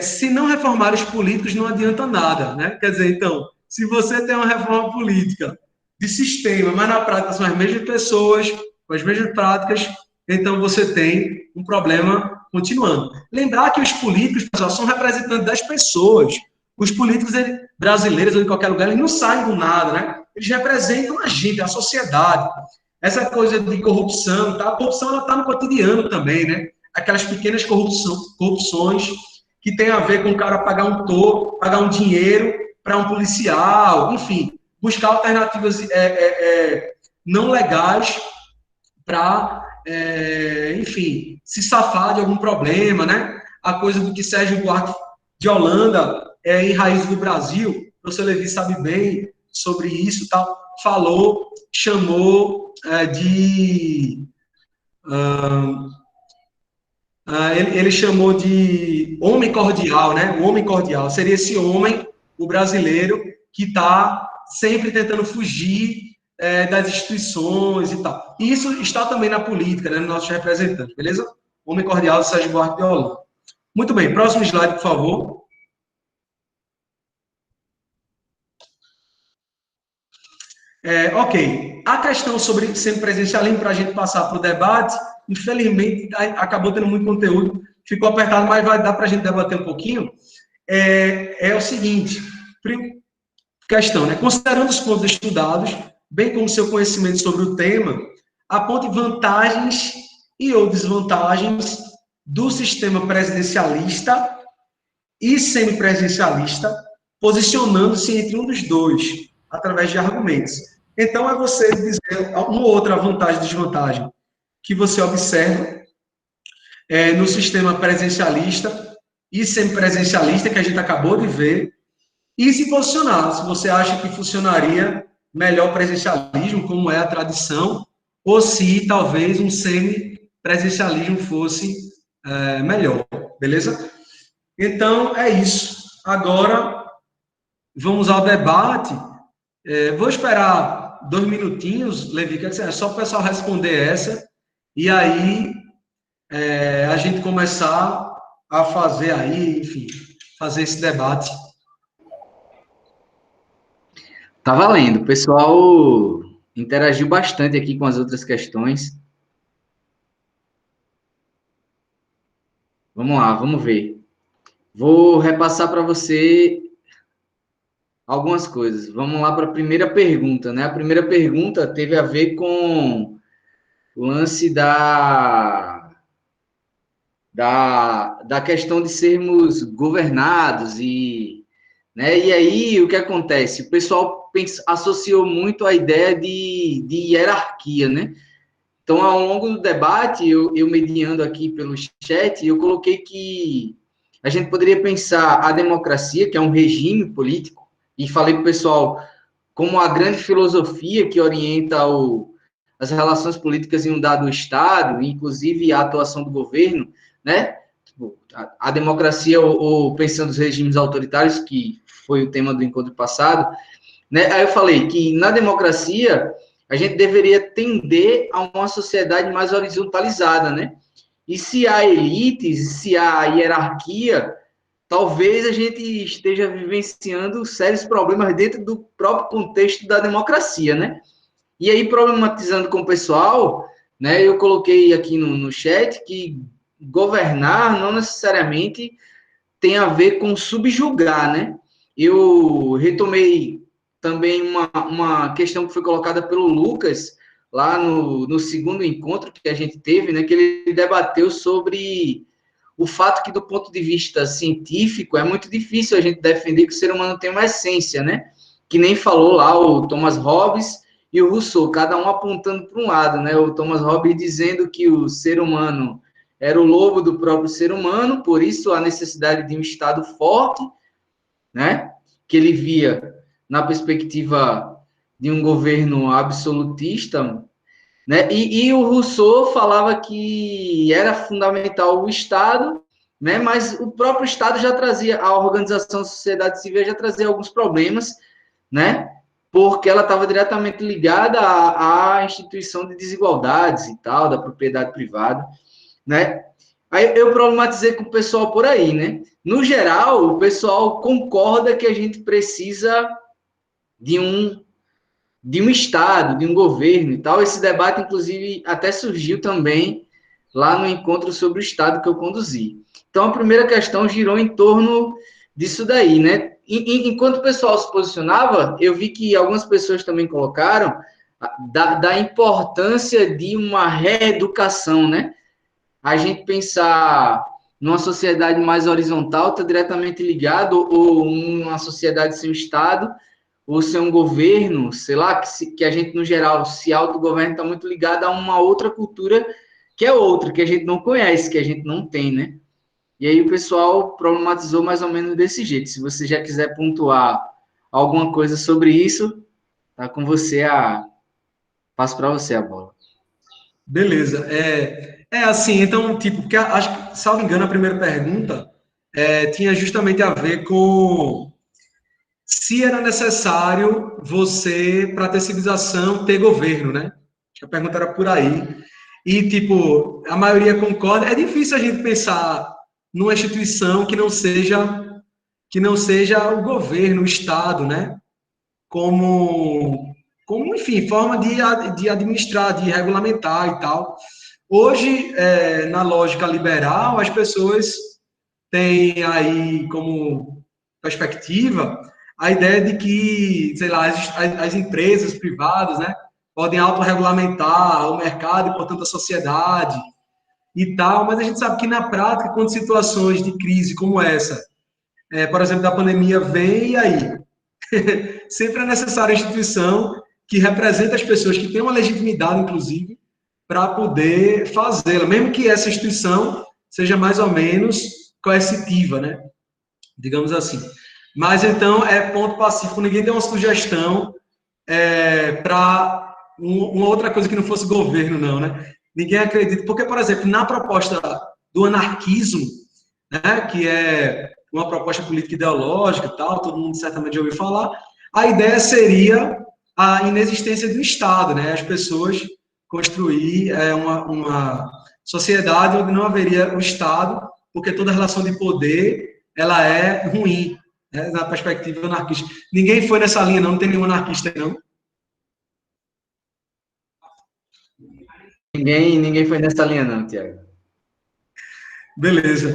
se não reformar os políticos, não adianta nada, né? Quer dizer, então, se você tem uma reforma política de sistema, mas na prática são as mesmas pessoas, com as mesmas práticas, então você tem um problema continuando. Lembrar que os políticos, pessoal, são representantes das pessoas. Os políticos brasileiros ou em qualquer lugar, eles não saem do nada, né? Eles representam a gente, a sociedade. Essa coisa de corrupção, tá? A corrupção ela está no cotidiano também, né? Aquelas pequenas corrupções que tem a ver com o cara pagar um dinheiro para um policial, enfim, buscar alternativas não legais para, enfim, se safar de algum problema, né? A coisa do que Sérgio Buarque de Holanda em Raiz do Brasil, o professor Levi sabe bem sobre isso, tal, falou, chamou ele chamou de homem cordial, né? O homem cordial seria esse homem, o brasileiro, que está sempre tentando fugir das instituições e tal. E isso está também na política, né? Nos nossos representantes, beleza? Homem cordial, Sérgio Buarque de Holanda. Muito bem, próximo slide, por favor. Ok. A questão sobre semipresencialismo, para a gente passar para o debate, infelizmente, acabou tendo muito conteúdo, ficou apertado, mas vai dar para a gente debater um pouquinho. É o seguinte, questão, né? Considerando os pontos estudados, bem como seu conhecimento sobre o tema, aponte vantagens e ou desvantagens do sistema presidencialista e semipresidencialista, posicionando-se entre um dos dois, através de argumentos. Então, é você dizer uma outra vantagem e desvantagem que você observa no sistema presidencialista e semipresidencialista, que a gente acabou de ver, e se posicionar, se você acha que funcionaria melhor o presidencialismo, como é a tradição, ou se talvez um semipresidencialismo fosse melhor, beleza? Então, é isso. Agora, vamos ao debate. Vou esperar 2 minutinhos, Levi, quer dizer, é só o pessoal responder essa, e aí a gente começar a fazer aí, enfim, fazer esse debate. Tá valendo. O pessoal interagiu bastante aqui com as outras questões. Vamos lá, vamos ver. Vou repassar para você algumas coisas. Vamos lá para a primeira pergunta, né? A primeira pergunta teve a ver com o lance da questão de sermos governados né? E aí, o que acontece? O pessoal associou muito a ideia de hierarquia, né? Então, ao longo do debate, eu mediando aqui pelo chat, eu coloquei que a gente poderia pensar a democracia, que é um regime político, e falei para o pessoal como a grande filosofia que orienta as relações políticas em um dado Estado, inclusive a atuação do governo, né? A democracia, ou pensando nos regimes autoritários, que foi o tema do encontro passado, né? Aí eu falei que na democracia a gente deveria tender a uma sociedade mais horizontalizada, né? E se há elites, se há hierarquia, talvez a gente esteja vivenciando sérios problemas dentro do próprio contexto da democracia, né? E aí, problematizando com o pessoal, né, eu coloquei aqui no chat que governar não necessariamente tem a ver com subjugar, né? Eu retomei também uma questão que foi colocada pelo Lucas, lá no segundo encontro que a gente teve, né, que ele debateu sobre o fato que, do ponto de vista científico, é muito difícil a gente defender que o ser humano tem uma essência, né? Que nem falou lá o Thomas Hobbes e o Rousseau, cada um apontando para um lado, né? O Thomas Hobbes dizendo que o ser humano era o lobo do próprio ser humano, por isso a necessidade de um Estado forte, né? Que ele via na perspectiva de um governo absolutista, né? E o Rousseau falava que era fundamental o Estado, né? Mas o próprio Estado já trazia, a organização da sociedade civil já trazia alguns problemas, né? Porque ela estava diretamente ligada à instituição de desigualdades e tal, da propriedade privada, né? Aí eu problematizei com o pessoal por aí, né? No geral, o pessoal concorda que a gente precisa de um Estado, de um governo e tal. Esse debate, inclusive, até surgiu também lá no encontro sobre o Estado que eu conduzi. Então, a primeira questão girou em torno disso daí, né? Enquanto o pessoal se posicionava, eu vi que algumas pessoas também colocaram da importância de uma reeducação, né? A gente pensar numa sociedade mais horizontal está diretamente ligado, ou uma sociedade sem Estado, ou ser um governo, sei lá, que a gente, no geral, se autogoverna, está muito ligado a uma outra cultura que é outra, que a gente não conhece, que a gente não tem, né? E aí o pessoal problematizou mais ou menos desse jeito. Se você já quiser pontuar alguma coisa sobre isso, tá com você passo para você a bola. Beleza. Assim, então, tipo, porque acho que, salvo engano, a primeira pergunta tinha justamente a ver com se era necessário você, para ter civilização, ter governo, né? Acho que a pergunta era por aí. E, tipo, a maioria concorda. É difícil a gente pensar numa instituição que não seja o governo, o Estado, né? Como enfim, forma de administrar, de regulamentar e tal. Hoje, na lógica liberal, as pessoas têm aí como perspectiva a ideia de que, sei lá, as empresas privadas, né, podem autorregulamentar o mercado e, portanto, a sociedade e tal, mas a gente sabe que, na prática, quando situações de crise como essa, por exemplo, da pandemia, vem e aí? Sempre é necessária a instituição que representa as pessoas, que tem uma legitimidade, inclusive, para poder fazê-la, mesmo que essa instituição seja mais ou menos coercitiva, né? Digamos assim. Mas então é ponto pacífico, ninguém tem uma sugestão para uma outra coisa que não fosse governo, não, né? Ninguém acredita, porque, por exemplo, na proposta do anarquismo, né, que é uma proposta política ideológica e tal, todo mundo certamente já ouviu falar, a ideia seria a inexistência do Estado, né? As pessoas construir uma sociedade onde não haveria o Estado, porque toda relação de poder ela é ruim, né, na perspectiva anarquista. Ninguém foi nessa linha, não tem nenhum anarquista, não. Ninguém foi nessa linha, não, Tiago. Beleza.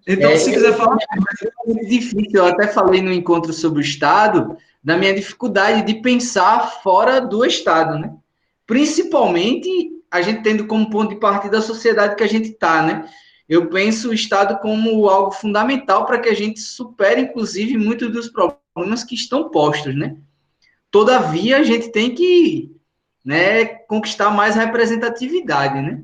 Então, se quiser falar. É muito difícil, eu até falei no encontro sobre o Estado, da minha dificuldade de pensar fora do Estado, né? Principalmente a gente tendo como ponto de partida a sociedade que a gente está, né? Eu penso o Estado como algo fundamental para que a gente supere, inclusive, muitos dos problemas que estão postos, né? Todavia, a gente tem que, né, conquistar mais representatividade, né?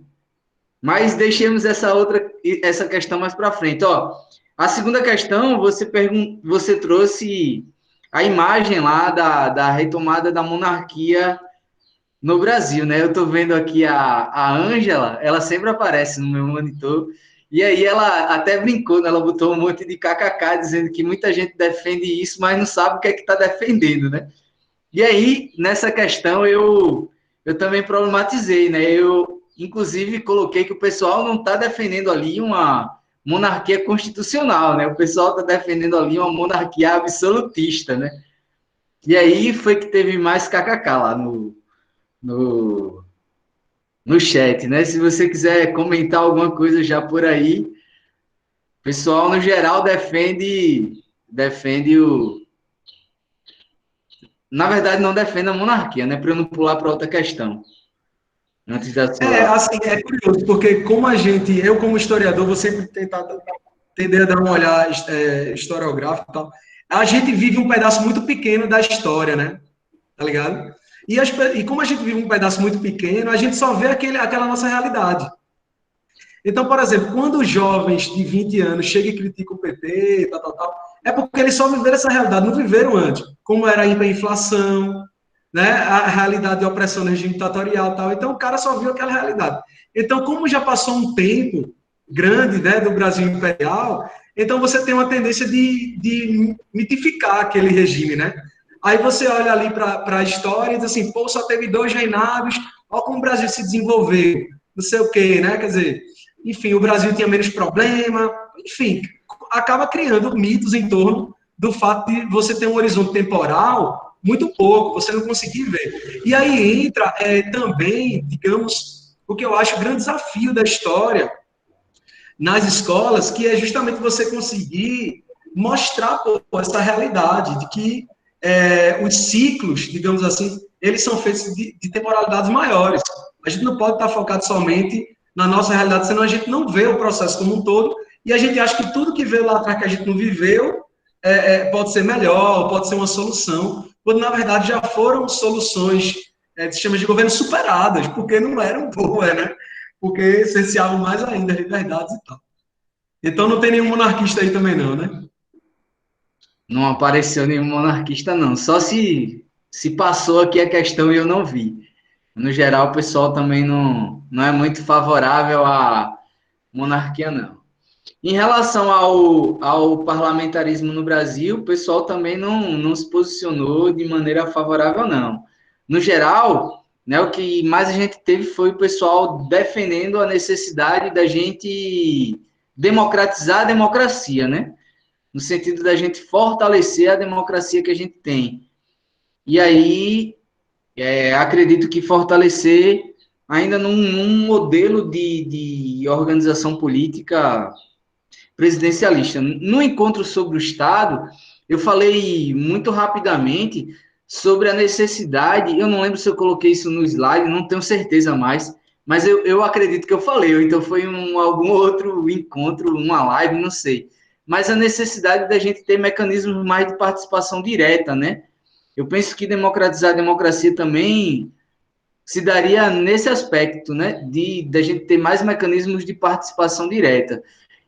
Mas deixemos essa questão mais para frente. Ó, a segunda questão, você trouxe a imagem lá da retomada da monarquia no Brasil, né? Eu estou vendo aqui a Ângela, ela sempre aparece no meu monitor, e aí ela até brincou, né? Ela botou um monte de kkk, dizendo que muita gente defende isso, mas não sabe o que é que está defendendo, né? E aí, nessa questão, eu também problematizei, né? Eu, inclusive, coloquei que o pessoal não está defendendo ali uma monarquia constitucional, né? O pessoal está defendendo ali uma monarquia absolutista, né? E aí foi que teve mais kkk lá no, no chat, né? Se você quiser comentar alguma coisa já por aí, o pessoal, no geral, defende na verdade, não defendo a monarquia, né? Para eu não pular para outra questão. Antes da sua. Assim, é curioso, porque eu como historiador, vou sempre tender a dar uma olhada historiográfica e tal. A gente vive um pedaço muito pequeno da história, né? Tá ligado? E como a gente vive um pedaço muito pequeno, a gente só vê aquela nossa realidade. Então, por exemplo, quando os jovens de 20 anos chegam e criticam o PT, tal, é porque eles só viveram essa realidade, não viveram antes. Como era a hiperinflação, né? A realidade de opressão no regime ditatorial e tal. Então, o cara só viu aquela realidade. Então, como já passou um tempo grande, né, do Brasil imperial, então você tem uma tendência de mitificar aquele regime, né? Aí você olha ali para a história e diz assim, pô, só teve 2 reinados, olha como o Brasil se desenvolveu, não sei o quê, né? Quer dizer, enfim, o Brasil tinha menos problema, enfim, acaba criando mitos em torno do fato de você ter um horizonte temporal muito pouco, você não conseguir ver. E aí entra também, digamos, o que eu acho o grande desafio da história nas escolas, que é justamente você conseguir mostrar pô, essa realidade de que os ciclos, digamos assim, eles são feitos de temporalidades maiores. A gente não pode estar focado somente na nossa realidade, senão a gente não vê o processo como um todo e a gente acha que tudo que veio lá atrás que a gente não viveu pode ser melhor, pode ser uma solução, quando na verdade já foram soluções de sistemas de governo superadas, porque não eram boas, né? Porque essenciavam mais ainda liberdades e tal. Então não tem nenhum monarquista aí também não, né? Não apareceu nenhum monarquista, não. Só se passou aqui a questão e eu não vi. No geral, o pessoal também não é muito favorável à monarquia, não. Em relação ao parlamentarismo no Brasil, o pessoal também não se posicionou de maneira favorável, não. No geral, né, o que mais a gente teve foi o pessoal defendendo a necessidade da gente democratizar a democracia, né? No sentido da gente fortalecer a democracia que a gente tem. E aí, acredito que fortalecer ainda num modelo de organização política presidencialista. No encontro sobre o Estado, eu falei muito rapidamente sobre a necessidade, eu não lembro se eu coloquei isso no slide, não tenho certeza mais, mas eu acredito que eu falei, ou então foi algum outro encontro, uma live, não sei. Mas a necessidade da gente ter mecanismos mais de participação direta, né? Eu penso que democratizar a democracia também se daria nesse aspecto, né? De a gente ter mais mecanismos de participação direta.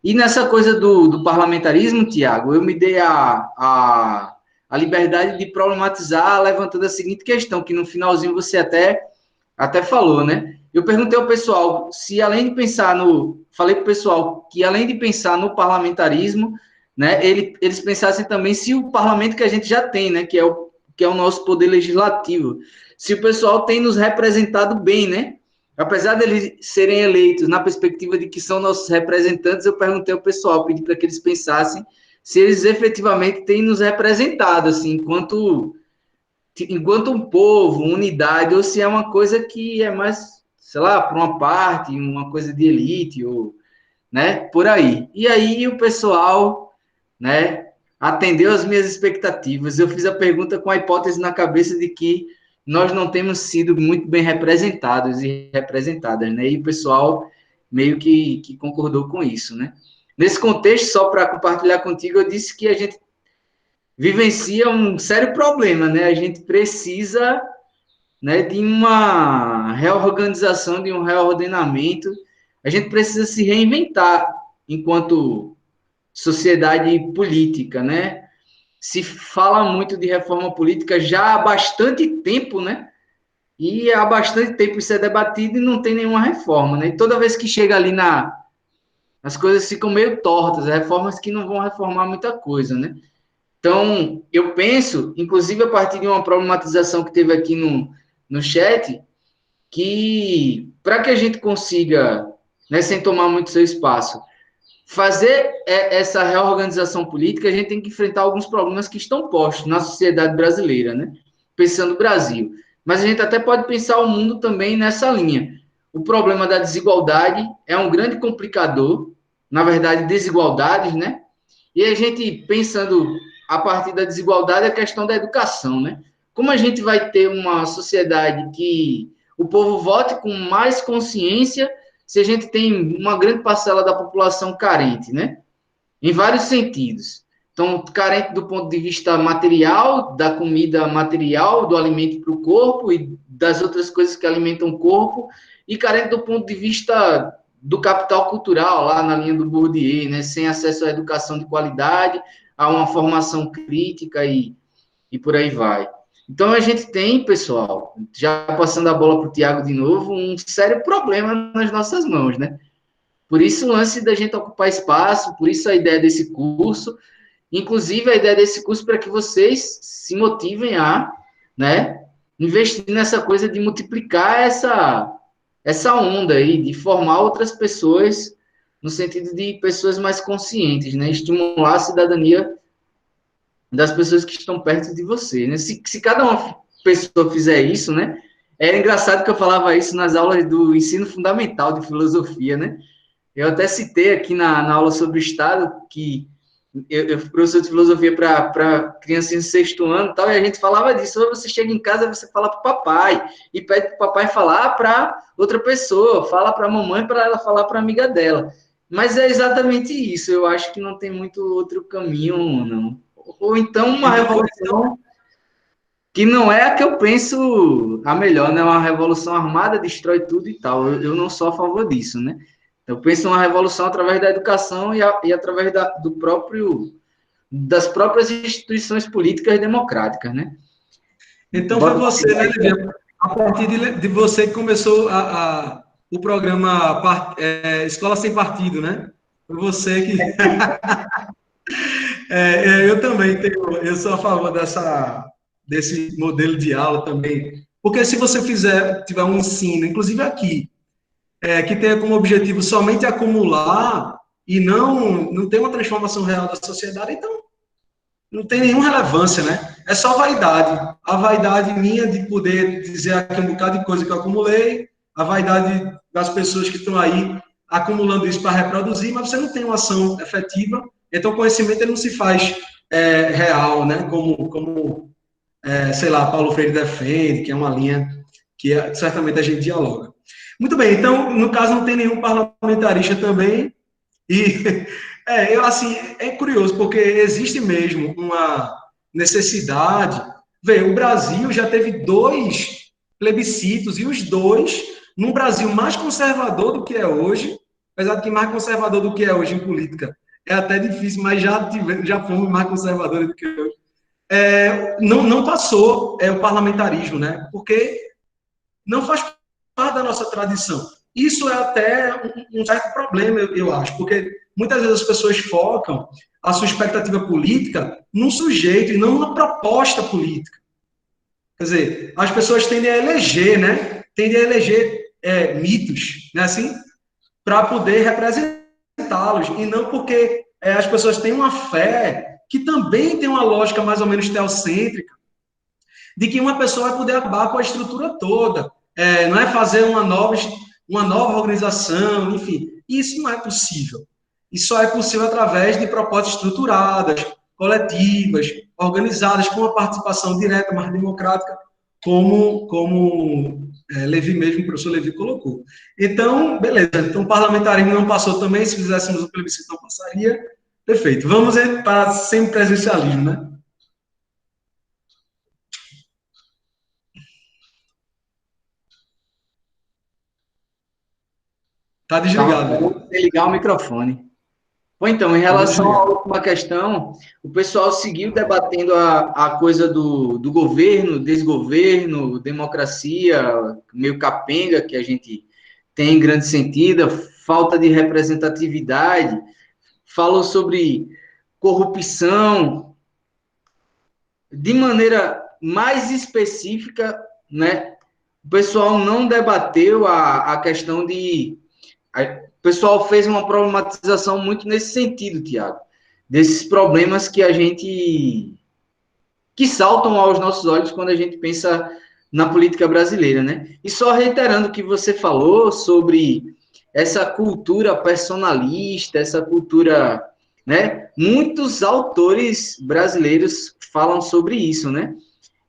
E nessa coisa do parlamentarismo, Tiago, eu me dei a liberdade de problematizar, levantando a seguinte questão, que no finalzinho você até falou, né? Eu perguntei ao pessoal se além de pensar no... Falei para o pessoal que além de pensar no parlamentarismo, né, eles pensassem também se o parlamento que a gente já tem, né, que é o nosso poder legislativo, se o pessoal tem nos representado bem, né? Apesar deles serem eleitos na perspectiva de que são nossos representantes, eu perguntei ao pessoal, pedi para que eles pensassem se eles efetivamente têm nos representado, assim, enquanto um povo, unidade, ou se é uma coisa que é mais, sei lá, para uma parte, uma coisa de elite, ou, né, por aí. E aí o pessoal, né, atendeu às minhas expectativas. Eu fiz a pergunta com a hipótese na cabeça de que nós não temos sido muito bem representados e representadas, né? E o pessoal meio que concordou com isso, né? Nesse contexto, só para compartilhar contigo, eu disse que a gente vivencia um sério problema, né? A gente precisa, né, de uma reorganização, de um reordenamento. A gente precisa se reinventar enquanto sociedade política, né? Se fala muito de reforma política já há bastante tempo, né? E há bastante tempo isso é debatido e não tem nenhuma reforma, né? E toda vez que chega ali as coisas ficam meio tortas, reformas que não vão reformar muita coisa, né? Então, eu penso, inclusive a partir de uma problematização que teve aqui no chat, que para que a gente consiga, né, sem tomar muito seu espaço, fazer essa reorganização política, a gente tem que enfrentar alguns problemas que estão postos na sociedade brasileira, né? Pensando no Brasil. Mas a gente até pode pensar o mundo também nessa linha. O problema da desigualdade é um grande complicador, na verdade, desigualdades, né? E a gente pensando a partir da desigualdade a questão da educação, né? como a gente vai ter uma sociedade que o povo vote com mais consciência se a gente tem uma grande parcela da população carente, né? Em vários sentidos. Então, carente do ponto de vista material, da comida material, do alimento para o corpo e das outras coisas que alimentam o corpo, e carente do ponto de vista do capital cultural, lá na linha do Bourdieu, né? Sem acesso à educação de qualidade, a uma formação crítica e por aí vai. Então, a gente tem, pessoal, já passando a bola para o Tiago de novo, um sério problema nas nossas mãos, né? Por isso o lance da gente ocupar espaço, por isso a ideia desse curso, inclusive a ideia desse curso para que vocês se motivem a, né, investir nessa coisa de multiplicar essa onda aí, de formar outras pessoas, no sentido de pessoas mais conscientes, né, estimular a cidadania das pessoas que estão perto de você, né, se cada uma pessoa fizer isso, né, era engraçado que eu falava isso nas aulas do ensino fundamental de filosofia, né, eu até citei aqui na aula sobre o Estado que eu fui professor de filosofia para crianças em sexto ano e tal, e a gente falava disso. Você chega em casa, você fala para o papai, e pede para o papai falar para outra pessoa, fala para a mamãe para ela falar para a amiga dela. Mas é exatamente isso, eu acho que não tem muito outro caminho, não. Ou então uma revolução que não é a que eu penso a melhor, né? Uma revolução armada destrói tudo e tal. Eu não sou a favor disso, né? Eu penso numa revolução através da educação e através das próprias instituições políticas democráticas, né? Então foi você, né, Levi? A partir de você que começou o programa Escola Sem Partido, né? Foi você que... eu também eu sou a favor desse modelo de aula também. Porque se você tiver um ensino, inclusive aqui, que tenha como objetivo somente acumular e não ter uma transformação real da sociedade, então não tem nenhuma relevância, né? É só vaidade. A vaidade minha de poder dizer aqui um bocado de coisa que eu acumulei, a vaidade das pessoas que estão aí acumulando isso para reproduzir, mas você não tem uma ação efetiva, então o conhecimento ele não se faz real, né? Como sei lá, Paulo Freire defende, que é uma linha que certamente a gente dialoga. Muito bem, então, no caso, não tem nenhum parlamentarista também, e assim, é curioso, porque existe mesmo uma necessidade. Vê, o Brasil já teve 2 plebiscitos, e os 2, num Brasil mais conservador do que é hoje, apesar de que mais conservador do que é hoje em política é até difícil, mas já fomos mais conservadores do que hoje. Não passou o parlamentarismo, né? Porque não faz parte da nossa tradição. Isso é até um certo problema, eu acho, porque muitas vezes as pessoas focam a sua expectativa política num sujeito e não numa proposta política. Quer dizer, as pessoas tendem a eleger, né? Tendem a eleger mitos, né? Assim, para poder representá-los, e não porque as pessoas têm uma fé que também tem uma lógica mais ou menos teocêntrica, de que uma pessoa vai poder acabar com a estrutura toda, não é fazer uma nova organização, enfim. Isso não é possível. Isso só é possível através de propostas estruturadas, coletivas, organizadas, com uma participação direta, mais democrática, como Levi mesmo, o professor Levi colocou. Então, beleza. Então, o parlamentarismo não passou também, se fizéssemos o plebiscito não passaria. Perfeito. Vamos para semipresencialismo, né? Está desligado. Tá, ligar o microfone. Bom, então, em relação à última questão, o pessoal seguiu debatendo a coisa do governo, desgoverno, democracia, meio capenga, que a gente tem em grande sentido, falta de representatividade, falou sobre corrupção, de maneira mais específica, né? O pessoal não debateu a questão de... O pessoal fez uma problematização muito nesse sentido, Tiago, desses problemas que saltam aos nossos olhos quando a gente pensa na política brasileira, né? E só reiterando o que você falou sobre essa cultura personalista, essa cultura, né? Muitos autores brasileiros falam sobre isso, né?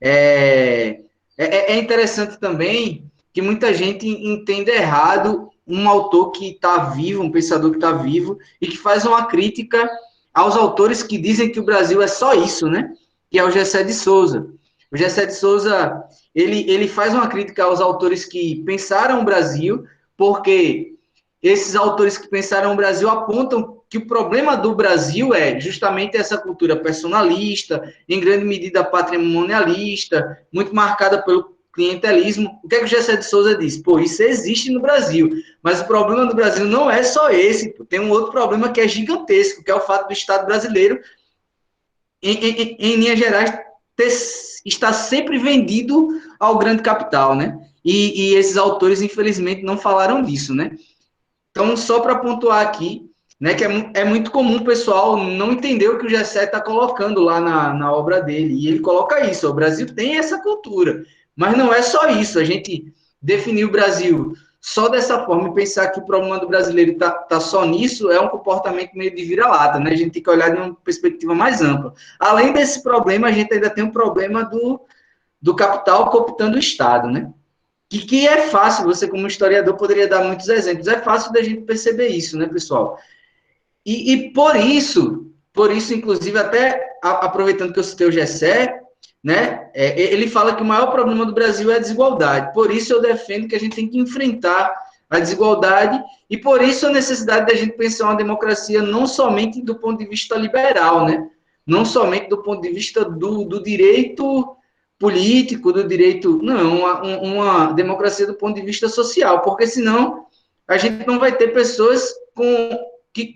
É interessante também que muita gente entende errado um autor que está vivo, um pensador que está vivo, e que faz uma crítica aos autores que dizem que o Brasil é só isso, né? Que é o Gessé de Souza. O Gessé de Souza, ele faz uma crítica aos autores que pensaram o Brasil, porque esses autores que pensaram o Brasil apontam que o problema do Brasil é justamente essa cultura personalista, em grande medida patrimonialista, muito marcada pelo clientelismo. O que é que o Gessé de Souza diz? Pô, isso existe no Brasil, mas o problema do Brasil não é só esse, pô. Tem um outro problema que é gigantesco, que é o fato do Estado brasileiro, em linhas gerais, estar sempre vendido ao grande capital, né? E esses autores, infelizmente, não falaram disso, né? Então, só para pontuar aqui, né, que é muito comum o pessoal não entender o que o Gessé está colocando lá na obra dele. E ele coloca isso: o Brasil tem essa cultura. Mas não é só isso. A gente definir o Brasil só dessa forma e pensar que o problema do brasileiro tá só nisso é um comportamento meio de vira-lata, né? A gente tem que olhar de uma perspectiva mais ampla. Além desse problema, a gente ainda tem um problema do capital cooptando o Estado, né? Que é fácil, você como historiador poderia dar muitos exemplos, é fácil da gente perceber isso, né, pessoal? E por isso, inclusive, até aproveitando que eu citei o Gessé, né, ele fala que o maior problema do Brasil é a desigualdade. Por isso eu defendo que a gente tem que enfrentar a desigualdade e por isso a necessidade da gente pensar uma democracia não somente do ponto de vista liberal, né, não somente do ponto de vista do direito político, do direito, não, uma democracia do ponto de vista social, porque senão a gente não vai ter pessoas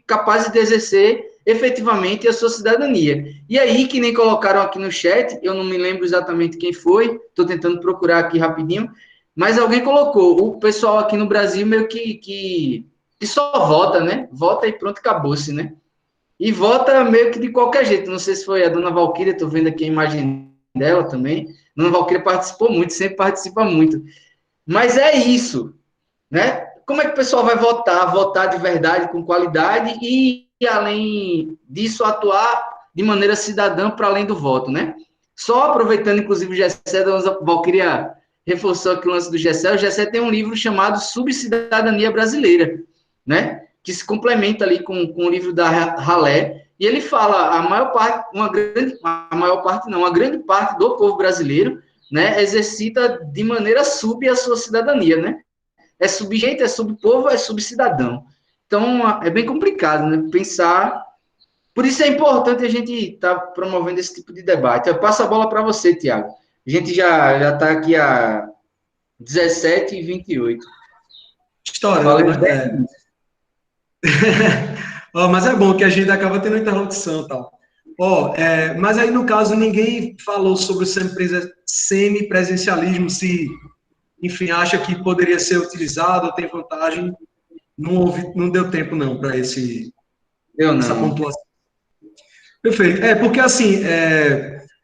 capazes de exercer efetivamente a sua cidadania. E aí, que nem colocaram aqui no chat, eu não me lembro exatamente quem foi, estou tentando procurar aqui rapidinho, mas alguém colocou, o pessoal aqui no Brasil meio que só vota, né? Vota e pronto, acabou-se, né? E vota meio que de qualquer jeito. Não sei se foi a dona Valquíria, estou vendo aqui a imagem dela também. A dona Valquíria participou muito, sempre participa muito. Mas é isso, né? Como é que o pessoal vai votar? Votar de verdade, com qualidade e além disso, atuar de maneira cidadã para além do voto, né? Só aproveitando, inclusive, o Gessé, a dona Valquíria reforçou aqui o lance do Gessé. O Gessé tem um livro chamado Subcidadania Brasileira, né? Que se complementa ali com o livro da Halé, e ele fala uma grande parte do povo brasileiro, né, exercita de maneira sub a sua cidadania, né? É subjeito, é subpovo, é subcidadão. Então, é bem complicado, né? Pensar. Por isso é importante a gente estar promovendo esse tipo de debate. Eu passo a bola para você, Tiago. A gente já está aqui a 17h28. Estourando, né? Mas é bom que a gente acaba tendo interrupção e tal. Mas aí, no caso, ninguém falou sobre o semipresencialismo, se, enfim, acha que poderia ser utilizado, tem vantagem. Não deu tempo, não, para essa pontuação. Perfeito. Porque, assim,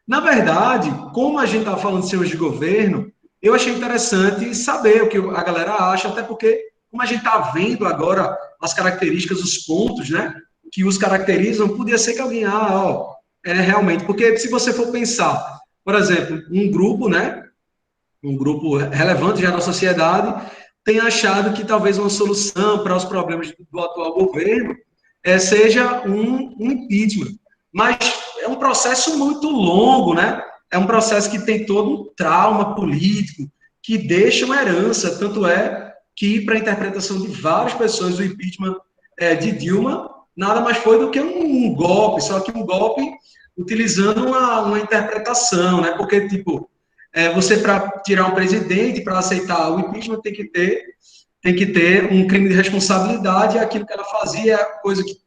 na verdade, como a gente estava falando de senhores de governo, eu achei interessante saber o que a galera acha, até porque, como a gente está vendo agora as características, os pontos, né, que os caracterizam, podia ser que alguém, realmente, porque se você for pensar, por exemplo, um grupo, né, um grupo relevante já da sociedade, tem achado que talvez uma solução para os problemas do atual governo seja um impeachment. Mas é um processo muito longo, né? É um processo que tem todo um trauma político, que deixa uma herança, tanto é que, para a interpretação de várias pessoas, o impeachment de Dilma nada mais foi do que um golpe, só que um golpe utilizando uma interpretação, né? Porque, tipo, você, para tirar um presidente, para aceitar o impeachment, tem que ter um crime de responsabilidade, e aquilo que ela fazia é coisa que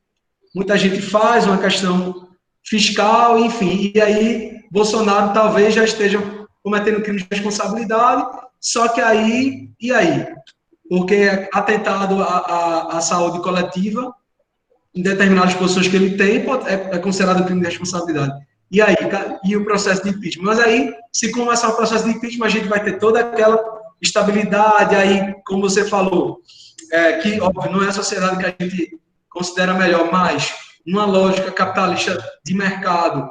muita gente faz, uma questão fiscal, enfim, e aí Bolsonaro talvez já esteja cometendo crime de responsabilidade, só que aí, e aí? Porque atentado à saúde coletiva, em determinadas posições que ele tem, é considerado crime de responsabilidade. E aí? E o processo de impeachment? Mas aí, se começar o processo de impeachment, a gente vai ter toda aquela estabilidade, aí, como você falou, que, óbvio, não é a sociedade que a gente considera melhor, mas numa lógica capitalista de mercado,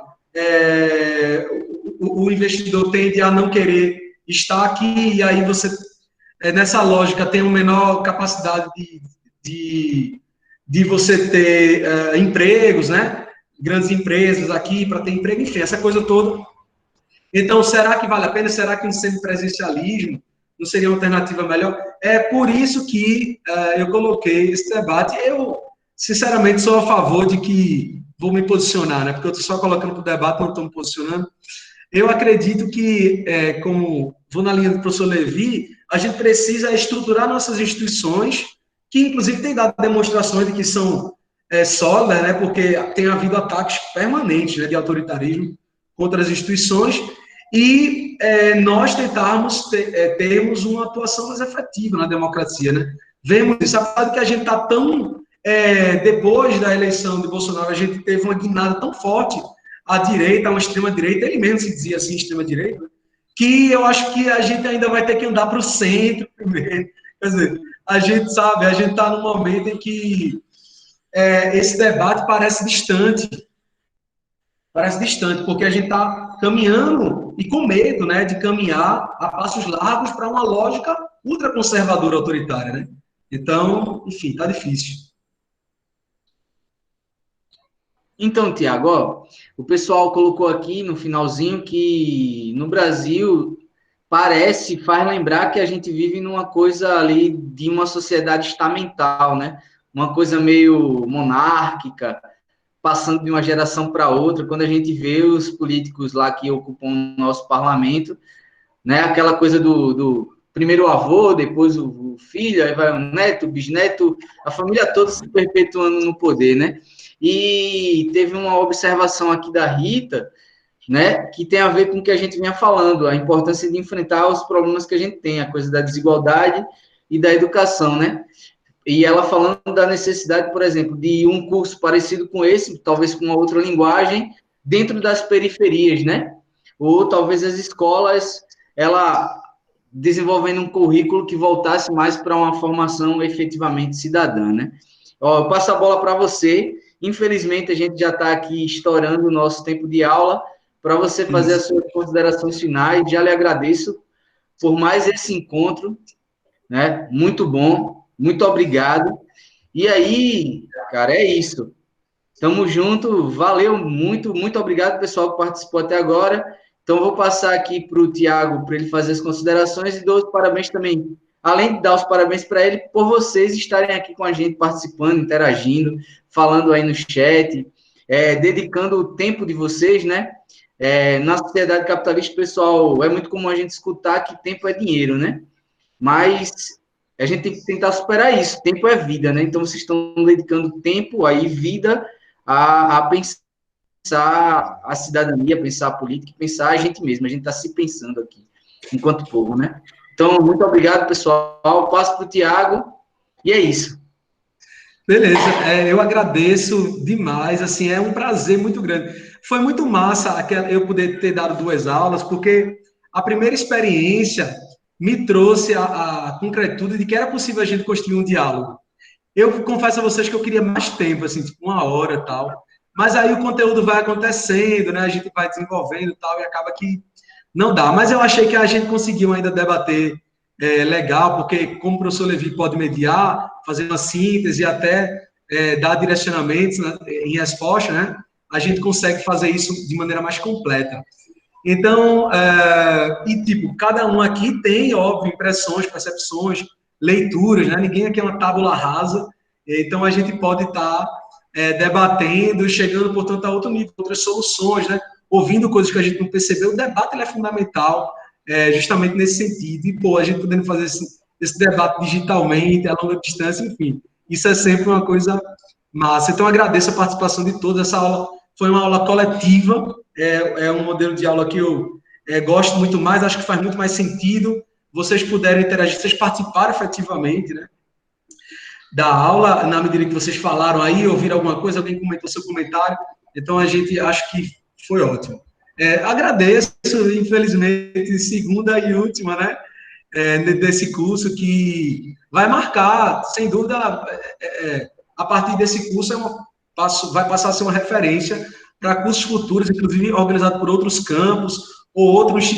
o investidor tende a não querer estar aqui, e aí você, nessa lógica, tem uma menor capacidade de você ter empregos, né? Grandes empresas aqui para ter emprego, enfim, essa coisa toda. Então, será que vale a pena? Será que um semipresencialismo não seria uma alternativa melhor? É por isso que eu coloquei esse debate. Eu, sinceramente, sou a favor de que vou me posicionar, né? Porque eu estou só colocando para o debate, não estou me posicionando. Eu acredito que, como vou na linha do professor Levi, a gente precisa estruturar nossas instituições, que inclusive tem dado demonstrações de que são sólidas, né? Porque tem havido ataques permanentes, né, de autoritarismo contra as instituições, e nós tentarmos termos uma atuação mais efetiva na democracia, né? Vemos isso, apesar de que a gente está tão... depois da eleição de Bolsonaro, a gente teve uma guinada tão forte à direita, a uma extrema-direita, ele mesmo se dizia assim, extrema-direita, que eu acho que a gente ainda vai ter que andar para o centro primeiro. Quer dizer, a gente está num momento em que esse debate parece distante, porque a gente está caminhando e com medo, né, de caminhar a passos largos para uma lógica ultraconservadora autoritária, né? Então, enfim, está difícil. Então, Tiago, o pessoal colocou aqui no finalzinho que no Brasil faz lembrar que a gente vive numa coisa ali de uma sociedade estamental, né? Uma coisa meio monárquica, passando de uma geração para outra, quando a gente vê os políticos lá que ocupam o nosso parlamento, né? Aquela coisa do primeiro o avô, depois o filho, aí vai o neto, o bisneto, a família toda se perpetuando no poder, né? E teve uma observação aqui da Rita, né, que tem a ver com o que a gente vinha falando, a importância de enfrentar os problemas que a gente tem, a coisa da desigualdade e da educação, né? E ela falando da necessidade, por exemplo, de um curso parecido com esse, talvez com uma outra linguagem, dentro das periferias, né? Ou talvez as escolas, ela desenvolvendo um currículo que voltasse mais para uma formação efetivamente cidadã, né? Ó, eu passo a bola para você. Infelizmente, a gente já está aqui estourando o nosso tempo de aula para você fazer as suas considerações finais. Já lhe agradeço por mais esse encontro, né? Muito bom, muito obrigado. E aí, cara, é isso. Tamo junto, valeu muito, muito obrigado, pessoal, que participou até agora. Então, vou passar aqui para o Tiago, para ele fazer as considerações e dou os parabéns também, além de dar os parabéns para ele, por vocês estarem aqui com a gente, participando, interagindo, falando aí no chat, dedicando o tempo de vocês, né? Na sociedade capitalista, pessoal, é muito comum a gente escutar que tempo é dinheiro, né? Mas a gente tem que tentar superar isso. Tempo é vida, né? Então, vocês estão dedicando tempo aí, vida, a pensar a cidadania, pensar a política, pensar a gente mesmo. A gente está se pensando aqui, enquanto povo, né? Então, muito obrigado, pessoal. Passo para o Tiago. E é isso. Beleza, eu agradeço demais, assim, é um prazer muito grande. Foi muito massa eu poder ter dado 2 aulas, porque a primeira experiência me trouxe a concretude de que era possível a gente construir um diálogo. Eu confesso a vocês que eu queria mais tempo, assim, tipo 1 hora e tal, mas aí o conteúdo vai acontecendo, né, a gente vai desenvolvendo e tal, e acaba que não dá. Mas eu achei que a gente conseguiu ainda debater legal, porque como o professor Levi pode mediar, fazer uma síntese e até dar direcionamentos, né, em resposta, né, a gente consegue fazer isso de maneira mais completa. Então, tipo, cada um aqui tem, óbvio, impressões, percepções, leituras, né? Ninguém aqui é uma tábula rasa, então a gente pode estar debatendo, chegando, portanto, a outro nível, outras soluções, né? Ouvindo coisas que a gente não percebeu. O debate ele é fundamental, justamente nesse sentido. E, pô, a gente podendo fazer esse debate digitalmente, a longa distância, enfim, isso é sempre uma coisa massa. Então, agradeço a participação de todos. Essa aula foi uma aula coletiva, é um modelo de aula que eu gosto muito mais, acho que faz muito mais sentido vocês puderem interagir, vocês participaram efetivamente, né, da aula, na medida que vocês falaram aí, ouviram alguma coisa, alguém comentou seu comentário, então a gente acho que foi ótimo. Agradeço, infelizmente, segunda e última, né, desse curso que vai marcar, sem dúvida, a partir desse curso vai passar a ser uma referência para cursos futuros, inclusive organizado por outros campos, ou outros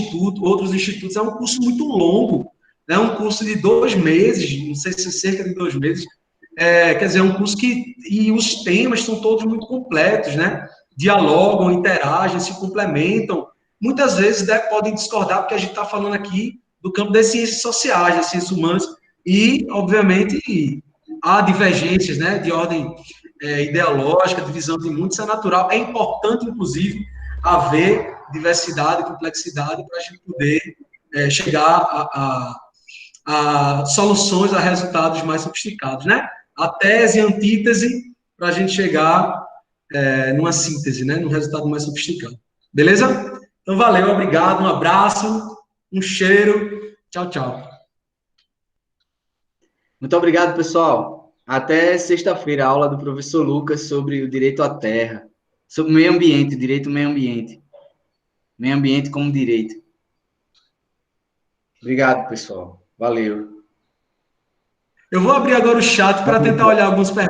institutos, é um curso muito longo, é um curso de 2 meses, não sei se cerca de 2 meses, quer dizer, é um curso e os temas são todos muito completos, né? Dialogam, interagem, se complementam. Muitas vezes podem discordar, porque a gente está falando aqui do campo das ciências sociais, das ciências humanas, e, obviamente, há divergências, né, de ordem ideológica, divisão de mundo, isso é natural. É importante, inclusive, haver diversidade e complexidade para a gente poder chegar a soluções, a resultados mais sofisticados, né? A tese e a antítese para a gente chegar numa síntese, né? Num resultado mais sofisticado. Beleza? Então, valeu, obrigado, um abraço, um cheiro. Tchau, tchau. Muito obrigado, pessoal. Até sexta-feira, a aula do professor Lucas sobre o direito à terra, sobre o meio ambiente, direito ao meio ambiente. Meio ambiente como direito. Obrigado, pessoal. Valeu. Eu vou abrir agora o chat para tentar olhar algumas perguntas.